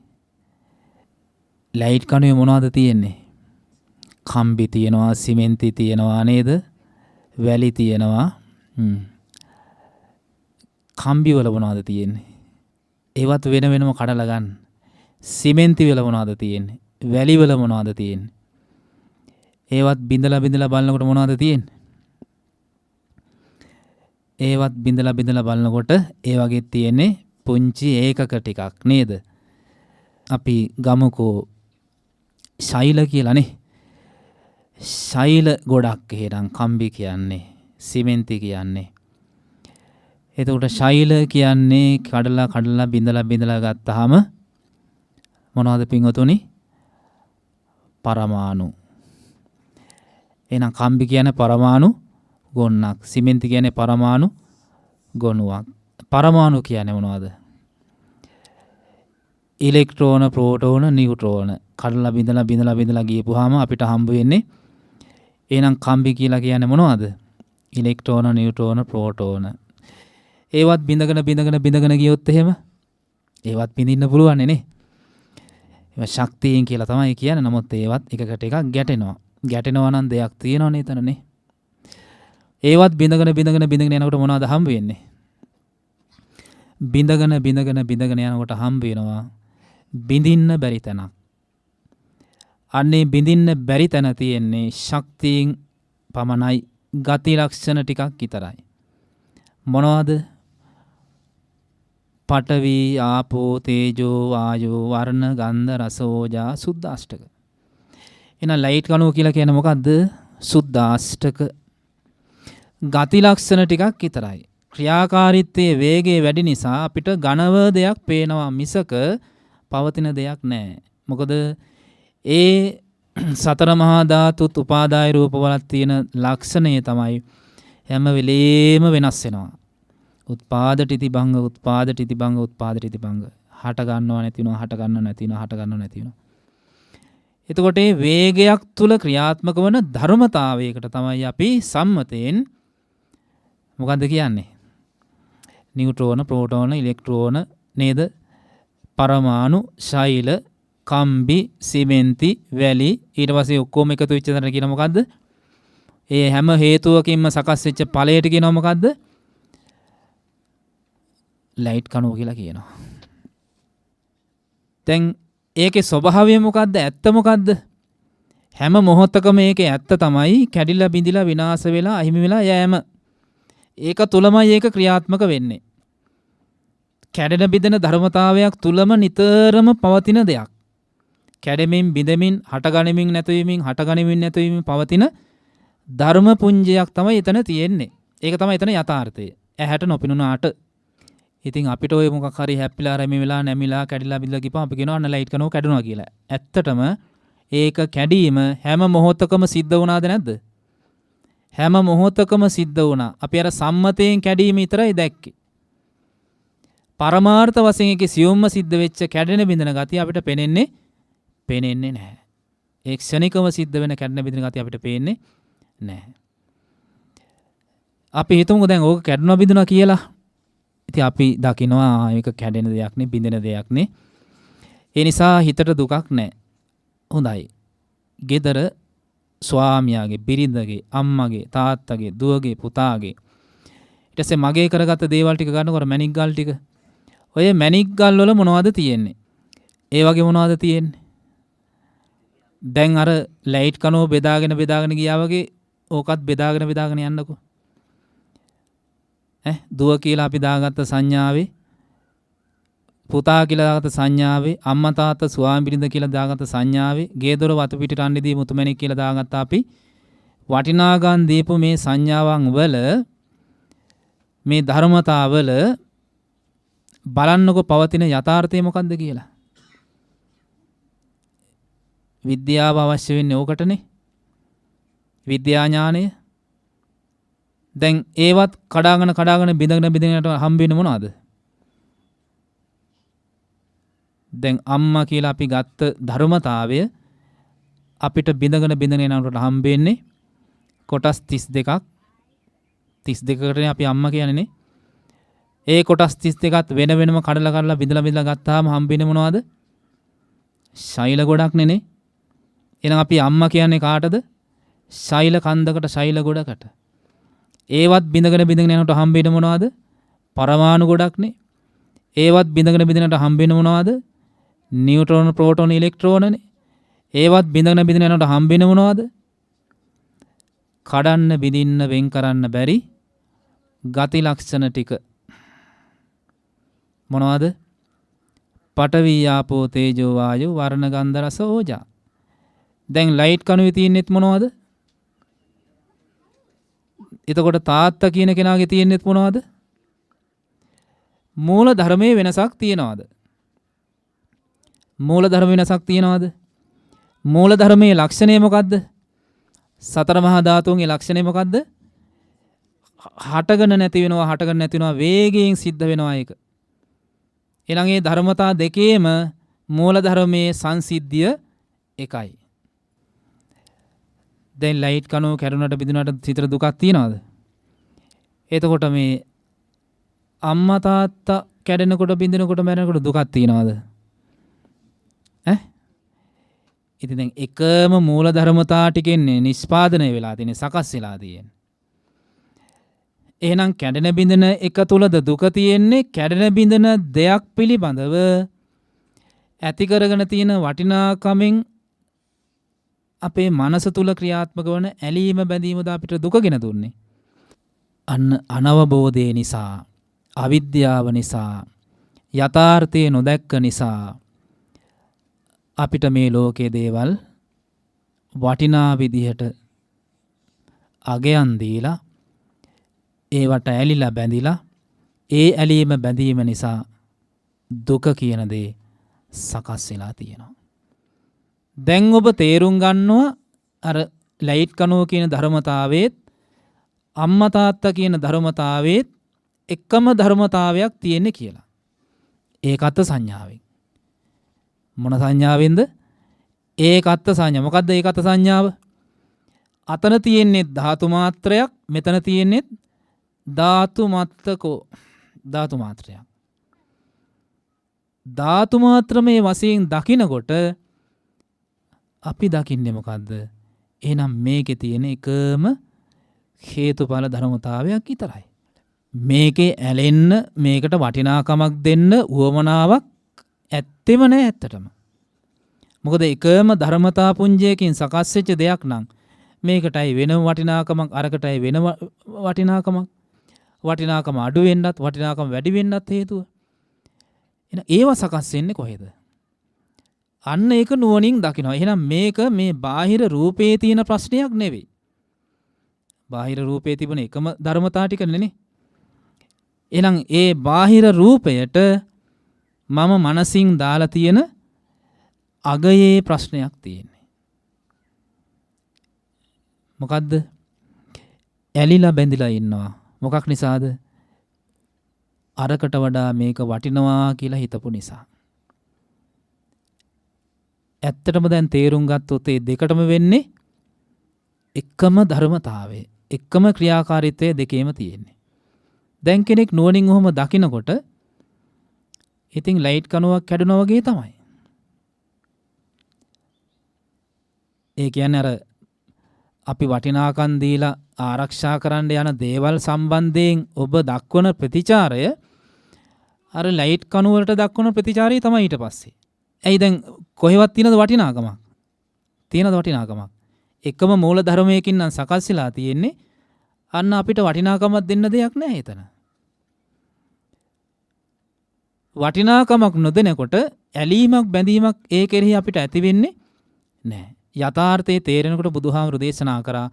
Speaker 1: ලයිට් කණුවේ මොනවද තියෙන්නේ? කම්බි තියෙනවා, සිමෙන්ති තියෙනවා නේද? වැලි තියෙනවා. කම්බි වල මොනවද තියෙන්නේ? ඒවත් වෙන වෙනම කඩලා ගන්න. සිමෙන්ති වල මොනවද තියෙන්නේ? වැලි වල මොනවද තියෙන්නේ? ඒවත් බිඳලා බිඳලා බලනකොට මොනවද තියෙන්නේ? ඒවත් බිඳලා බිඳලා බලනකොට ඒ වගේ තියෙන්නේ පුංචි ඒකක ටිකක් නේද? අපි ගමුකෝ ශෛල කියලානේ. ශෛල ගොඩක් එහෙනම් කම්බි කියන්නේ, සිමෙන්ති කියන්නේ. එතකොට ශෛල කියන්නේ කඩලා කඩලා බිඳලා බිඳලා ගත්තාම මොනවද පින්වතුනි? පරමාණු. එහෙනම් කම්බි කියන්නේ පරමාණු ගොන්නක්. සිමෙන්ති කියන්නේ පරමාණු ගොනුවක්. පරමාණු කියන්නේ මොනවද? ඉලෙක්ට්‍රෝන, ප්‍රෝටෝන, නියුට්‍රෝන. කඩලා බිඳලා බිඳලා බිඳලා ගියපුවාම අපිට හම්බ වෙන්නේ එහෙනම් කම්බි කියලා කියන්නේ මොනවද? ඉලෙක්ට්‍රෝන, නියුට්‍රෝන, ප්‍රෝටෝන. ඒවත් බිඳගෙන බිඳගෙන බිඳගෙන ගියොත් එහෙම ඒවත් බිඳින්න පුළුවන් නේ. ඒවා ශක්තියෙන් කියලා තමයි කියන්නේ. නමුත් ඒවත් එකකට එකක් ගැටෙනවා. ගැටෙනවා නම් දෙයක් තියෙනවනේ එතනනේ. ඒවත් බිඳගෙන බිඳගෙන බිඳගෙන යනකොට මොනවද හම්බ වෙන්නේ? බිඳගෙන බිඳගෙන බිඳගෙන යනකොට හම්බ වෙනවා බිඳින්න බැරි තැනක්. අන්නේ බිඳින්න බැරි තැන තියෙන්නේ ශක්තියෙන් පමණයි. ගති ලක්ෂණ ටිකක් විතරයි. මොනවද? පඨවි, ආපෝ, තේජෝ, වායෝ, වර්ණ, ගන්ධ, රස, ඕජා, සුද්ධාෂ්ටක. එහෙනම් ලයිට් කණුව කියලා කියන්නේ මොකද්ද? සුද්ධාෂ්ටක. ගති ලක්ෂණ ටිකක් විතරයි. ක්‍රියාකාරීත්වයේ වේගය වැඩි නිසා අපිට ඝනව දෙයක් පේනවා මිසක පවතින දෙයක් නැහැ. මොකද ඒ සතර මහා ධාතුත් උපාදාය රූපවල තියෙන ලක්ෂණය තමයි හැම වෙලේම වෙනස් වෙනවා. උත්පාද ටිති භංග, උත්පාද ටිති භංග, උත්පාද ටිති භංග. හට ගන්නව නැති වෙනවා, හට ගන්නව නැති වෙනවා, හට ගන්නව නැති වෙනවා. එතකොට මේ වේගයක් තුල ක්‍රියාත්මක වන ධර්මතාවයකට තමයි අපි සම්මතයෙන් මොකද්ද කියන්නේ? නියුට්‍රෝන, ප්‍රෝටෝන, ඉලෙක්ට්‍රෝන නේද? පරමාණු, ශෛල, කම්බි, සිමෙන්ති, වැලි ඊට පස්සේ ඔක්කොම එකතු වෙච්ච තැනට කියන මොකද්ද? ඒ හැම හේතුවකින්ම සකස් වෙච්ච ඵලයට කියනවා මොකද්ද? ලයිට් කණුව කියලා කියනවා. දැන් ඒකේ ස්වභාවය මොකද්ද? ඇත්ත මොකද්ද? හැම මොහොතකම ඒකේ ඇත්ත තමයි කැඩිලා බිඳිලා විනාශ වෙලා අහිමි වෙලා යෑම. ඒක තුලමයි ඒක ක්‍රියාත්මක වෙන්නේ. කැඩෙන බිඳෙන ධර්මතාවයක් තුලම නිතරම පවතින දෙයක්. කැඩෙමින් බිඳෙමින් හටගනිමින් නැතිවීමින් හටගනිමින් නැතිවීමින් පවතින ධර්ම පුංජයක් තමයි එතන තියෙන්නේ. ඒක තමයි එතන යථාර්ථය. ඇහැට නොපෙනුනාට. ඉතින් අපිට ඔය මොකක් හරි හැප්පිලා රැමි වෙලා නැමිලා කැඩිලා බිඳලා ගිහම අපි කියනවා අන්න ලයිට් කනෝ කැඩුනා කියලා. ඇත්තටම ඒක කැඩීම හැම මොහොතකම සිද්ධ වුණාද නැද්ද? හැම මොහොතකම සිද්ධ වුණා. අපි අර සම්මතයෙන් කැඩීම විතරයි දැක්කේ. පරමාර්ථ වශයෙන් ඒකේ සියුම්ම සිද්ධ වෙච්ච කැඩෙන බිඳෙන ගතිය අපිට පේන්නේ නැහැ. ඒ ක්ෂණිකව සිද්ධ වෙන කැඩෙන බිඳෙන ගතිය අපිට පේන්නේ නැහැ. අපි හිතමුකෝ දැන් ඕක කැඩුණා බිඳුණා කියලා. ඉතින් අපි දකිනවා මේක කැඩෙන දෙයක් නේ, බිඳෙන දෙයක් නේ. ඒ නිසා හිතට දුකක් නැහැ. හොඳයි. ගෙදර ස්වාමියාගේ, බිරිඳගේ, අම්මගේ, තාත්තගේ, දුවගේ, පුතාගේ ඊට පස්සේ මගේ කරගත්ත දේවල් ටික ගන්නකොට මැණික් ගල් ටික. ඔය මැණික් ගල් වල මොනවද තියෙන්නේ? ඒ වගේ මොනවද තියෙන්නේ? දැන් අර ලයිට් කනුව බෙදාගෙන ගියා වගේ ඕකත් බෙදාගෙන යන්නකෝ. දුව කියලා අපි දාගත්ත සංඥාවේ, පුතා කියලා දාගත්ත සංඥාවේ, අම්මා තාත්තා ස්වාමි බිරිඳ කියලා දාගත්ත සංඥාවේ, ගේ දොර වතු පිටට අන්නේදී මුතුමැණික් කියලා දාගත්ත අපි වටිනාගම් දීපු මේ සංඥාවන් වල මේ ධර්මතාවල බලන්නකො පවතින යථාර්ථය මොකක්ද කියලා. විද්‍යාව අවශ්‍ය වෙන්නේ ඕකටනේ. විද්‍යා ඥානය. දැන් ඒවත් කඩාගෙන බිඳගෙනට හම්බෙන්නේ මොනවද? දැන් අම්මා කියලා අපි ගත්ත ධර්මතාවය අපිට බිඳගෙන යනකොට හම්බෙන්නේ කොටස් 32ක්. 32කටනේ අපි අම්මා කියන්නේනේ. ඒ කොටස් 32ත් වෙනම කඩලා බිඳලා ගත්තාම හම්බෙන්නේ මොනවද? ශෛල ගොඩක් නෙනේ. එහෙනම් අපි අම්මා කියන්නේ කාටද? ශෛල කන්දකට, ශෛල ගොඩකට. ඒවත් බිඳගෙන යනකොට හම්බෙන්නේ මොනවද? පරමාණු ගොඩක්නේ. ඒවත් බිඳගෙනට හම්බෙන්නේ මොනවද? නියුට්‍රෝන, ප්‍රෝටෝන, ඉලෙක්ට්‍රෝනනේ. ඒවත් බිඳගෙන යනකොට හම්බෙන්නේ මොනවද? කඩන්න, බිඳින්න, වෙන් කරන්න බැරි ගති ලක්ෂණ ටික. මොනවද? පඨවි, ආපෝ, තේජෝ, වායෝ, වර්ණ, ගන්ධ, රස, ඕජා. දැන් ලයිට් කණුවේ තියෙන්නේත් මොනවද? එතකොට තාත්තා කියන කෙනාගේ තියෙන්නේත් මොනවද? මූල ධර්මයේ වෙනසක් තියනවාද? මූල ධර්ම වෙනසක් තියනවාද? මූල ධර්මයේ ලක්ෂණය මොකද්ද? සතර මහා ධාතුන්ගේ ලක්ෂණය මොකද්ද? හටගෙන නැති වෙනවා වේගයෙන් සිද්ධ වෙනවා ඒක. ඊළඟ ඒ ධර්මතා දෙකේම මූල ධර්මයේ සංසිද්ධිය එකයි. දැන් ලයිට් කණුව කැඩුනට බිඳුනට සිතට දුකක් තියනවද? එතකොට මේ අම්මා තාත්තා කැඩෙනකොට බිඳිනකොට මැරෙනකොට දුකක් තියනවද? ඉතින් දැන් එකම මූල ධර්මතා ටිකෙන්නේ නිෂ්පාදනය වෙලා තියෙන, සකස් වෙලා තියෙන්නේ. එහෙනම් කැඩෙන බිඳෙන එක තුලද දුක තියෙන්නේ? කැඩෙන බිඳෙන දෙයක් පිළිබඳව ඇති කරගෙන තියෙන වටිනාකමෙන් අපේ මනස තුල ක්‍රියාත්මක වන ඇලීම බැඳීමද අපිට දුකගෙන දුන්නේ. අන්න අනවබෝධය නිසා, අවිද්‍යාව නිසා, යථාර්ථය නොදැක්ක නිසා අපිට මේ ලෝකයේ දේවල් වටිනා විදිහට අගයන් දීලා ඒවට ඇලිලා බැඳිලා ඒ ඇලීම බැඳීම නිසා දුක කියන දේ සකස් වෙලා තියෙනවා. දැන් ඔබ තේරුම් ගන්නවා අර ලයිට් කණුව කියන ධර්මතාවයේත් අම්මා තාත්තා කියන ධර්මතාවයේත් එකම ධර්මතාවයක් තියෙන්නේ කියලා. ඒකත් සංඥාවෙන්. මොන සංඥාවෙන්ද? ඒකත් සංඥා. මොකද්ද ඒකත් සංඥාව? අතන තියෙන්නේ ධාතු මාත්‍රයක්, මෙතන තියෙන්නේ ධාතු මාත්‍රකෝ. ධාතු මාත්‍රයක්. ධාතු මාත්‍රමේ වශයෙන් දකිනකොට අපි දකින්නේ මොකද්ද? එහෙනම් මේකේ තියෙන එකම හේතුඵල ධර්මතාවයක් විතරයි. මේකේ ඇලෙන්න, මේකට වටිනාකමක් දෙන්න උවමනාවක් ඇත්තෙම නෑ ඇත්තටම. මොකද එකම ධර්මතා පුංජයකින් සකස් වෙච්ච දෙයක් නම් මේකටයි වෙනම වටිනාකමක්, අරකටයි වෙන වටිනාකමක්. වටිනාකම අඩු වෙන්නත්, වටිනාකම වැඩි වෙන්නත් හේතුව. එහෙනම් ඒව සකස් වෙන්නේ කොහෙද? අන්න ඒක නුවණින් දකිනවා. එහෙනම් මේක මේ බාහිර රූපේ තියෙන ප්‍රශ්නයක් නෙවෙයි. බාහිර රූපේ තිබුණ එකම ධර්මතා ටික නෙනේ. එහෙනම් ඒ බාහිර රූපයට මම මනසින් දාලා තියෙන අගයේ ප්‍රශ්නයක් තියෙන්නේ. මොකද්ද? ඇලිලා බැඳිලා ඉන්නවා. මොකක් නිසාද? අරකට වඩා මේක වටිනවා කියලා හිතපු නිසා. ඇත්තටම දැන් තේරුම් ගත්තොත් ඒ දෙකටම වෙන්නේ එකම ධර්මතාවය, එකම ක්‍රියාකාරීත්වය දෙකේම තියෙන්නේ. දැන් කෙනෙක් නුවණින් ඔහොම දකිනකොට ඉතින් ලයිට් කණුවක් කැඩුනා වගේ තමයි. ඒ කියන්නේ අර අපි වටිනාකම් දීලා ආරක්ෂා කරන්න යන දේවල් සම්බන්ධයෙන් ඔබ දක්වන ප්‍රතිචාරය අර ලයිට් කණුව වලට දක්වන ප්‍රතිචාරය තමයි ඊට පස්සේ. ඇයි දැන් කොහෙවත් තියෙනද වටිනාකමක්? තියෙනද වටිනාකමක්? එකම මූල ධර්මයකින් නම් සකස් වෙලා තියෙන්නේ. අන්න අපිට වටිනාකමක් දෙන්න දෙයක් නැහැ එතන. වටිනාකමක් නොදෙනකොට ඇලීමක් බැඳීමක් ඒ කෙරෙහි අපිට ඇති වෙන්නේ නැහැ. යථාර්ථයේ තේරෙනකොට බුදුහාමුදුරු දේශනා කරා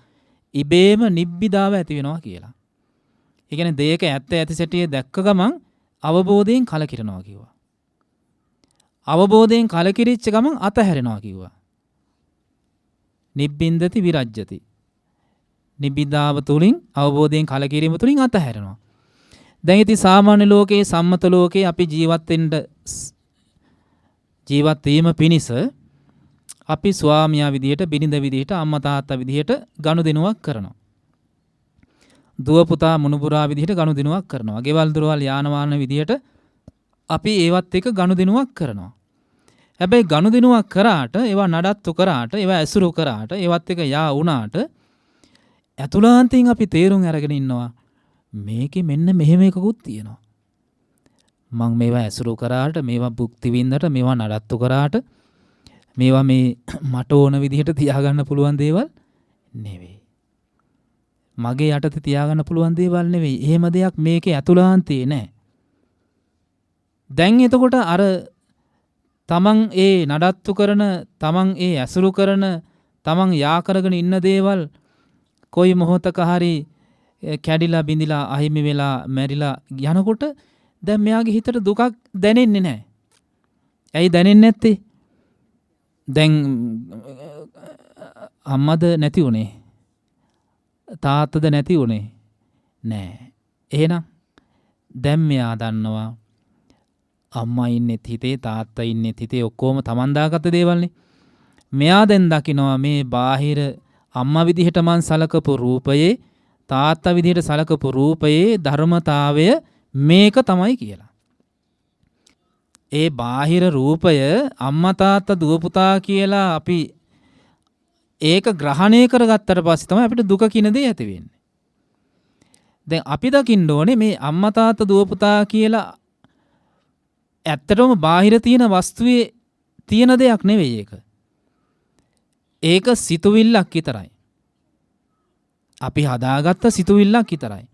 Speaker 1: ඉබේම නිබ්බිදාව ඇති වෙනවා කියලා. ඒ කියන්නේ දෙයක ඇත්ත ඇති සැටියේ දැක්ක ගමන් අවබෝධයෙන් කලකිරෙනවා කිව්වා. අවබෝධයෙන් කලකිරිච්ච ගමන් අතහැරෙනවා කිව්වා. නිබ්බින්දති විරජ්‍යති. නිබ්බිදාව තුලින් අවබෝධයෙන් කලකිරීම තුලින් අතහැරෙනවා. දැන් ඉතින් සාමාන්‍ය ලෝකයේ සම්මත ලෝකයේ අපි ජීවත් වීම පිණිස අපි ස්වාමියා විදියට, බිරිඳ විදියට, අම්මා තාත්තා විදියට ගනුදෙනුවක් කරනවා. දුව පුතා මුණුබුරා විදියට ගනුදෙනුවක් කරනවා. ගෙවල් දොරවල් යාන වාහන විදියට අපි ඒවත් එක්ක ගනුදෙනුවක් කරනවා. හැබැයි ගනුදෙනුවක් කරාට, ඒවා නඩත්තු කරාට, ඒවා ඇසුරු කරාට, ඒවත් එක්ක යා වුණාට ඇතුළාන්තයෙන් අපි තේරුම් අරගෙන ඉන්නවා මේකේ මෙන්න මෙහෙම එකකුත් තියෙනවා. මං මේවා ඇසුරු කරාට, මේවා භුක්ති විඳට, මේවා නඩත්තු කරාට, මේවා මේ මට ඕන විදිහට තියාගන්න පුළුවන් දේවල් නෙවෙයි. මගේ යටතේ තියාගන්න පුළුවන් දේවල් නෙවෙයි. එහෙම දෙයක් මේකේ ඇතුළාන්තයේ නැහැ. දැන් එතකොට අර තමන් ඒ නඩත්තු කරන, තමන් ඒ ඇසුරු කරන, තමන් යා කරගෙන ඉන්න දේවල් කොයි මොහොතක හරි කැඩිලා බිඳිලා අහිමි වෙලා මැරිලා යනකොට දැන් මෙයාගේ හිතට දුකක් දැනෙන්නේ නැහැ. ඇයි දැනෙන්නේ නැත්තේ? දැන් අම්මද නැති උනේ, තාත්තද නැති උනේ නෑ. එහෙනම් දැන් මෙයා දන්නවා අම්මා ඉන්නෙත් හිතේ, තාත්තා ඉන්නෙත් හිතේ, ඔක්කොම තමන් දාගත්ත දේවල්නේ. මෙයා දැන් දකිනවා මේ බාහිර අම්මා විදිහට මං සලකපු රූපයේ, තාත්තා විදිහට සලකපු රූපයේ ධර්මතාවය මේක තමයි කියලා. ඒ බාහිර රූපය අම්මා තාත්තා දුව පුතා කියලා අපි ඒක ග්‍රහණය කරගත්තට පස්සේ තමයි අපිට දුක කියන දේ ඇති වෙන්නේ. දැන් අපි දකින්න ඕනේ මේ අම්මා තාත්තා දුව පුතා කියලා ඇත්තටම බාහිර තියෙන වස්තුවේ තියෙන දෙයක් නෙවෙයි ඒක. ඒක සිතුවිල්ලක් විතරයි. අපි හදාගත්ත සිතුවිල්ලක් විතරයි.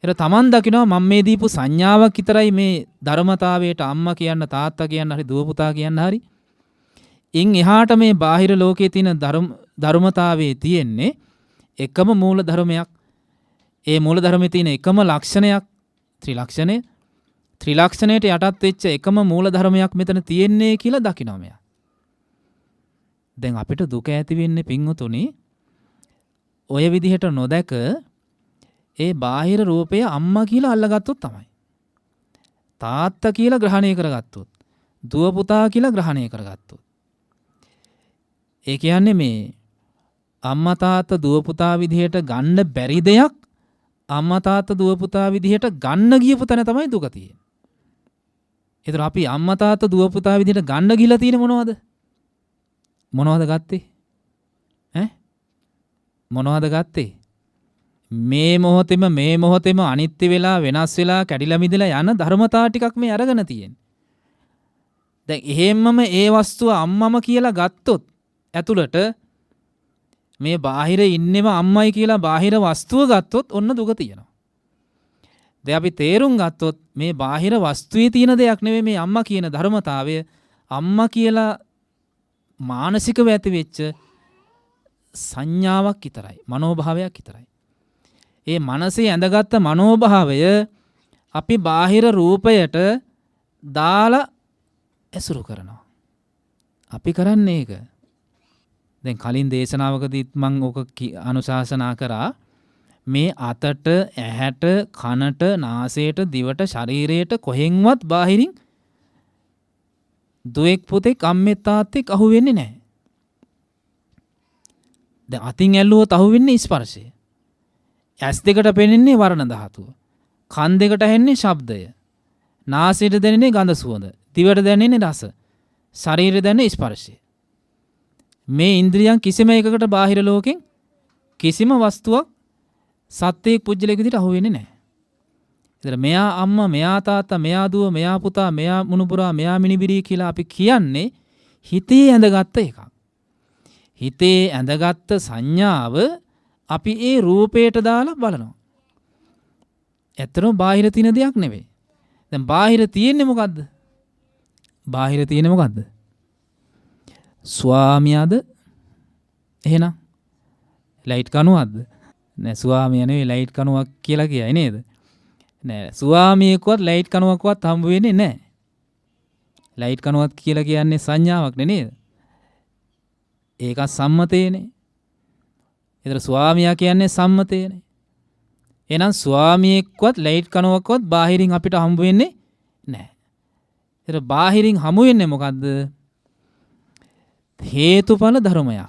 Speaker 1: ඒක තමන් දකිනවා මම මේ දීපු සංඥාවක් විතරයි මේ ධර්මතාවයට අම්මා කියන්න, තාත්තා කියන්න, හරි දුව පුතා කියන්න හරි. ඉන් එහාට මේ බාහිර ලෝකයේ තියෙන ධර්මතාවයේ තියෙන්නේ එකම මූල ධර්මයක්. ඒ මූල ධර්මයේ තියෙන එකම ලක්ෂණයක් ත්‍රිලක්ෂණය. ත්‍රිලක්ෂණයට යටත් වෙච්ච එකම මූල ධර්මයක් මෙතන තියෙන්නේ කියලා දකිනවා මෙයා. දැන් අපිට දුක ඇති වෙන්නේ පින්වතුනි ඔය විදිහට නොදැක ඒ බාහිර රූපය අම්මා කියලා අල්ලගත්තොත් තමයි. තාත්තා කියලා ග්‍රහණය කරගත්තොත්, දුව පුතා කියලා ග්‍රහණය කරගත්තොත්. ඒ කියන්නේ මේ අම්මා තාත්තා දුව පුතා විදිහට ගන්න බැරි දෙයක් අම්මා තාත්තා දුව පුතා විදිහට ගන්න ගියපු තැන තමයි දුක තියෙන්නේ. ඒතර අපි අම්මා තාත්තා දුව පුතා විදිහට ගන්න ගිහලා තියෙන්නේ මොනවද? මොනවද ගත්තේ? මොනවද ගත්තේ? මේ මොහොතේම අනිත්‍ය වෙලා, වෙනස් වෙලා, කැඩිලා මිදලා යන ධර්මතා ටිකක් මේ අරගෙන තියෙන්නේ. දැන් එහෙම්මම ඒ වස්තුව අම්මම කියලා ගත්තොත් ඇතුළට මේ බාහිර ඉන්නෙම අම්මයි කියලා බාහිර වස්තුව ගත්තොත් ඔන්න දුක තියෙනවා. දැන් අපි තේරුම් ගත්තොත් මේ බාහිර වස්තුවේ තියෙන දෙයක් නෙවෙයි මේ අම්මා කියන ධර්මතාවය. අම්මා කියලා මානසිකව ඇති වෙච්ච සංඥාවක් විතරයි, මනෝභාවයක් විතරයි. ඒ මනසේ ඇඳගත්ත මනෝභාවය අපි බාහිර රූපයට දාලා ඇසුරු කරනවා. අපි කරන්නේ ඒක. දැන් කලින් දේශනාවකදීත් මම ඔක අනුශාසනා කරා මේ අතට, ඇහැට, කනට, නාසයට, දිවට, ශරීරයට කොහෙන්වත් බාහිරින් දුවෙක් පුතෙක් අම්මෙක් තාත්තෙක් අහු වෙන්නේ නැහැ. දැන් අතින් ඇල්ලුවොත් අහු වෙන්නේ ස්පර්ශය. ඇස් දෙකට පෙනෙන්නේ වර්ණ ධාතුව. කන් දෙකට ඇහෙන්නේ ශබ්දය. නාසයට දැනෙන්නේ ගඳ සුවඳ. දිවට දැනෙන්නේ රස. ශරීරයට දැනෙන්නේ ස්පර්ශය. මේ ඉන්ද්‍රියන් කිසිම එකකට බාහිර ලෝකෙන් කිසිම වස්තුවක් සත්‍යයක් පුජ්‍යලයක විදිහට අහු වෙන්නේ නැහැ. ඒතර මෙයා අම්මා, මෙයා තාත්තා, මෙයා දුව, මෙයා පුතා, මෙයා මුණුපුරා, මෙයා මිනිබිරි කියලා අපි කියන්නේ හිතේ ඇඳගත්ත එකක්. හිතේ ඇඳගත්ත සංඥාව අපි ඒ රූපයට දාලා බලනවා. ඇත්තටම බාහිර තියෙන දෙයක් නෙවෙයි. දැන් බාහිර තියෙන්නේ මොකද්ද? බාහිර තියෙන්නේ මොකද්ද? ස්වාමියාද? එහෙනම් ලයිට් කණුවක්ද? නෑ, ස්වාමියා නෙවෙයි ලයිට් කණුවක් කියලා කියයි නේද? නෑ, ස්වාමියෙක්වත් ලයිට් කණුවක්වත් හම්බ වෙන්නේ නෑ. ලයිට් කණුවක් කියලා කියන්නේ සංඥාවක් නේද? ඒක සම්මතේනේ. ඒතර ස්වාමියා කියන්නේ සම්මතේනේ. එහෙනම් ස්වාමියෙක්වත් ලයිට් කණුවක්වත් බාහිරින් අපිට හම්බ වෙන්නේ නෑ. ඒතර බාහිරින් හමු වෙන්නේ මොකද්ද? හේතුඵල ධර්මයක්.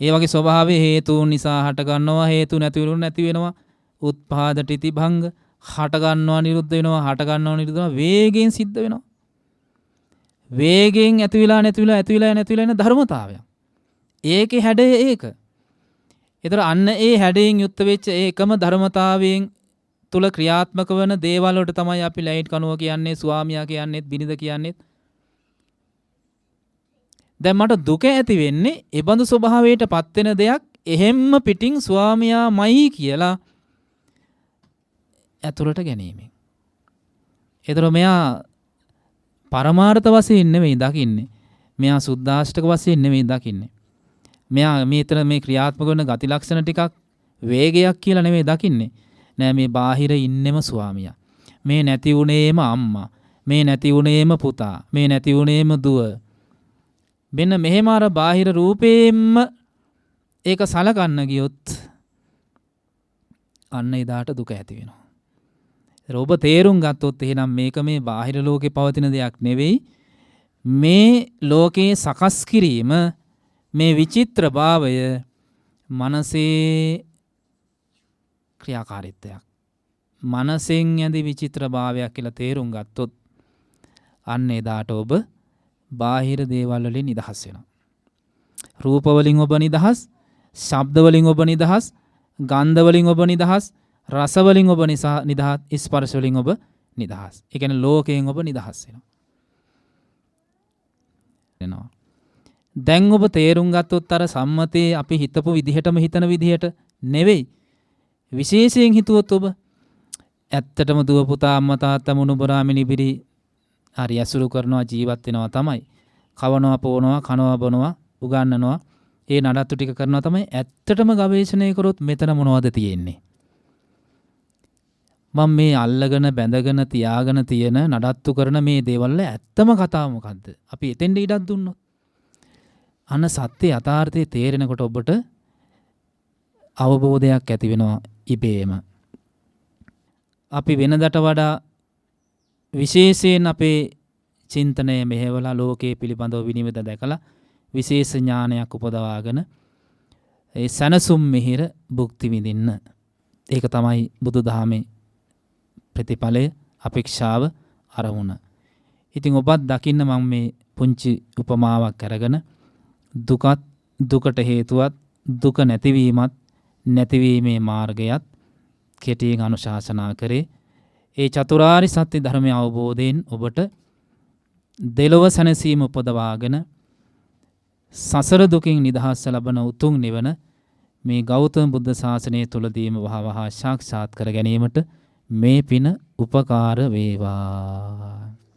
Speaker 1: ඒ වගේ ස්වභාවයේ හේතුන් නිසා හට ගන්නවා, හේතු නැති වෙනවා. උත්පාද ටිති භංග හට ගන්නවා, නිරුද්ධ වෙනවා, හට ගන්නවා, නිරුද්ධ වෙනවා, වේගයෙන් සිද්ධ වෙනවා. වේගයෙන් ඇති වෙලා නැති වෙලා යන ධර්මතාවයක්. ඒකේ හැඩය ඒක. ඒතර අන්න ඒ හැඩයෙන් යුක්ත වෙච්ච ඒකම ධර්මතාවයෙන් තුල ක්‍රියාත්මක වන දේවල් වලට තමයි අපි ලයිට් කණුව කියන්නේ, ස්වාමියා කියන්නේත්, බිනිඳ කියන්නේත්. දැන් මට දුක ඇති වෙන්නේ ඒ බඳු ස්වභාවයට පත් වෙන දෙයක් එහෙම්ම පිටින් ස්වාමියාමයි කියලා ඇතුළට ගැනීමෙන්. ඒතර මෙයා පරමාර්ථ වශයෙන් නෙවෙයි දකින්නේ. මෙයා සුද්ධාෂ්ටක වශයෙන් නෙවෙයි දකින්නේ. මෙයා මේතර මේ ක්‍රියාත්මක වෙන ගති ලක්ෂණ ටිකක් වේගයක් කියලා නෙවෙයි දකින්නේ. නෑ, මේ බාහිර ඉන්නෙම ස්වාමියා. මේ නැති වුණේම අම්මා. මේ නැති වුණේම පුතා. මේ නැති වුණේම දුව. මෙන්න මෙහෙම අර බාහිර රූපේෙම ඒක සලකන්න ගියොත් අන්න එදාට දුක ඇති වෙනවා. ඔබ තේරුම් ගත්තොත් එහෙනම් මේක මේ බාහිර ලෝකේ පවතින දෙයක් නෙවෙයි. මේ ලෝකේ සකස් කිරීම, මේ විචිත්‍ර භාවය මනසේ ක්‍රියාකාරීත්වයක්. මනසෙන් ඇති විචිත්‍ර භාවයක් කියලා තේරුම් ගත්තොත් අන්න එදාට ඔබ බාහිර දේවල් වලින් නිදහස් වෙනවා. රූප වලින් ඔබ නිදහස්, ශබ්ද වලින් ඔබ නිදහස්, ගන්ධ වලින් ඔබ නිදහස්, රස වලින් ඔබ නිදහස්, ස්පර්ශ වලින් ඔබ නිදහස්. ඒ කියන්නේ ලෝකයෙන් ඔබ නිදහස් වෙනවා. දැන් ඔබ තේරුම් ගත්තොත් අර සම්මතයේ අපි හිතපු විදිහටම හිතන විදිහට නෙවෙයි. විශේෂයෙන් හිතුවොත් ඔබ ඇත්තටම දුව පුතා අම්මා තාත්තා මුණුබරා මිනිබිරි හරි ඇසුරු කරනවා, ජීවත් වෙනවා තමයි. කවනවා, පොවනවා, කනවා, බොනවා, උගන්වනවා, ඒ නඩත්තු ටික කරනවා තමයි. ඇත්තටම ගවේෂණය කරොත් මෙතන මොනවද තියෙන්නේ? මම මේ අල්ලගෙන බැඳගෙන තියාගෙන තියෙන නඩත්තු කරන මේ දේවල් ඇත්තම කතාව මොකද්ද? අපි එතෙන්ට ඉඩක් දුන්නොත් අන්න සත්‍ය යථාර්ථයේ තේරෙනකොට ඔබට අවබෝධයක් ඇති වෙනවා ඉබේම. අපි වෙනදට වඩා විශේෂයෙන් අපේ චින්තනය මෙහෙवला ලෝකයේ පිළිබඳව විනිවිද දැකලා විශේෂ ඥානයක් උපදවාගෙන ඒ සනසුම් මිහිර භුක්ති විඳින්න. ඒක තමයි බුදුදහමේ ප්‍රතිඵලය, අපේක්ෂාව, අරමුණ. ඉතින් ඔබත් දකින්න මම මේ පුංචි උපමාවක් අරගෙන දුකත්, දුකට හේතුවත්, දුක නැතිවීමත්, නැතිවීමේ මාර්ගයත් කෙටියෙන් අනුශාසනා කරේ. ඒ චතුරාර්ය සත්‍ය ධර්මය අවබෝධයෙන් ඔබට දෙලොව සැනසීම උපදවාගෙන සසර දුකින් නිදහස් ලබන උතුම් නිවන මේ ගෞතම බුද්ධ ශාසනය තුලදීම වහවහ සාක්ෂාත් කර ගැනීමට මේ පින උපකාර වේවා.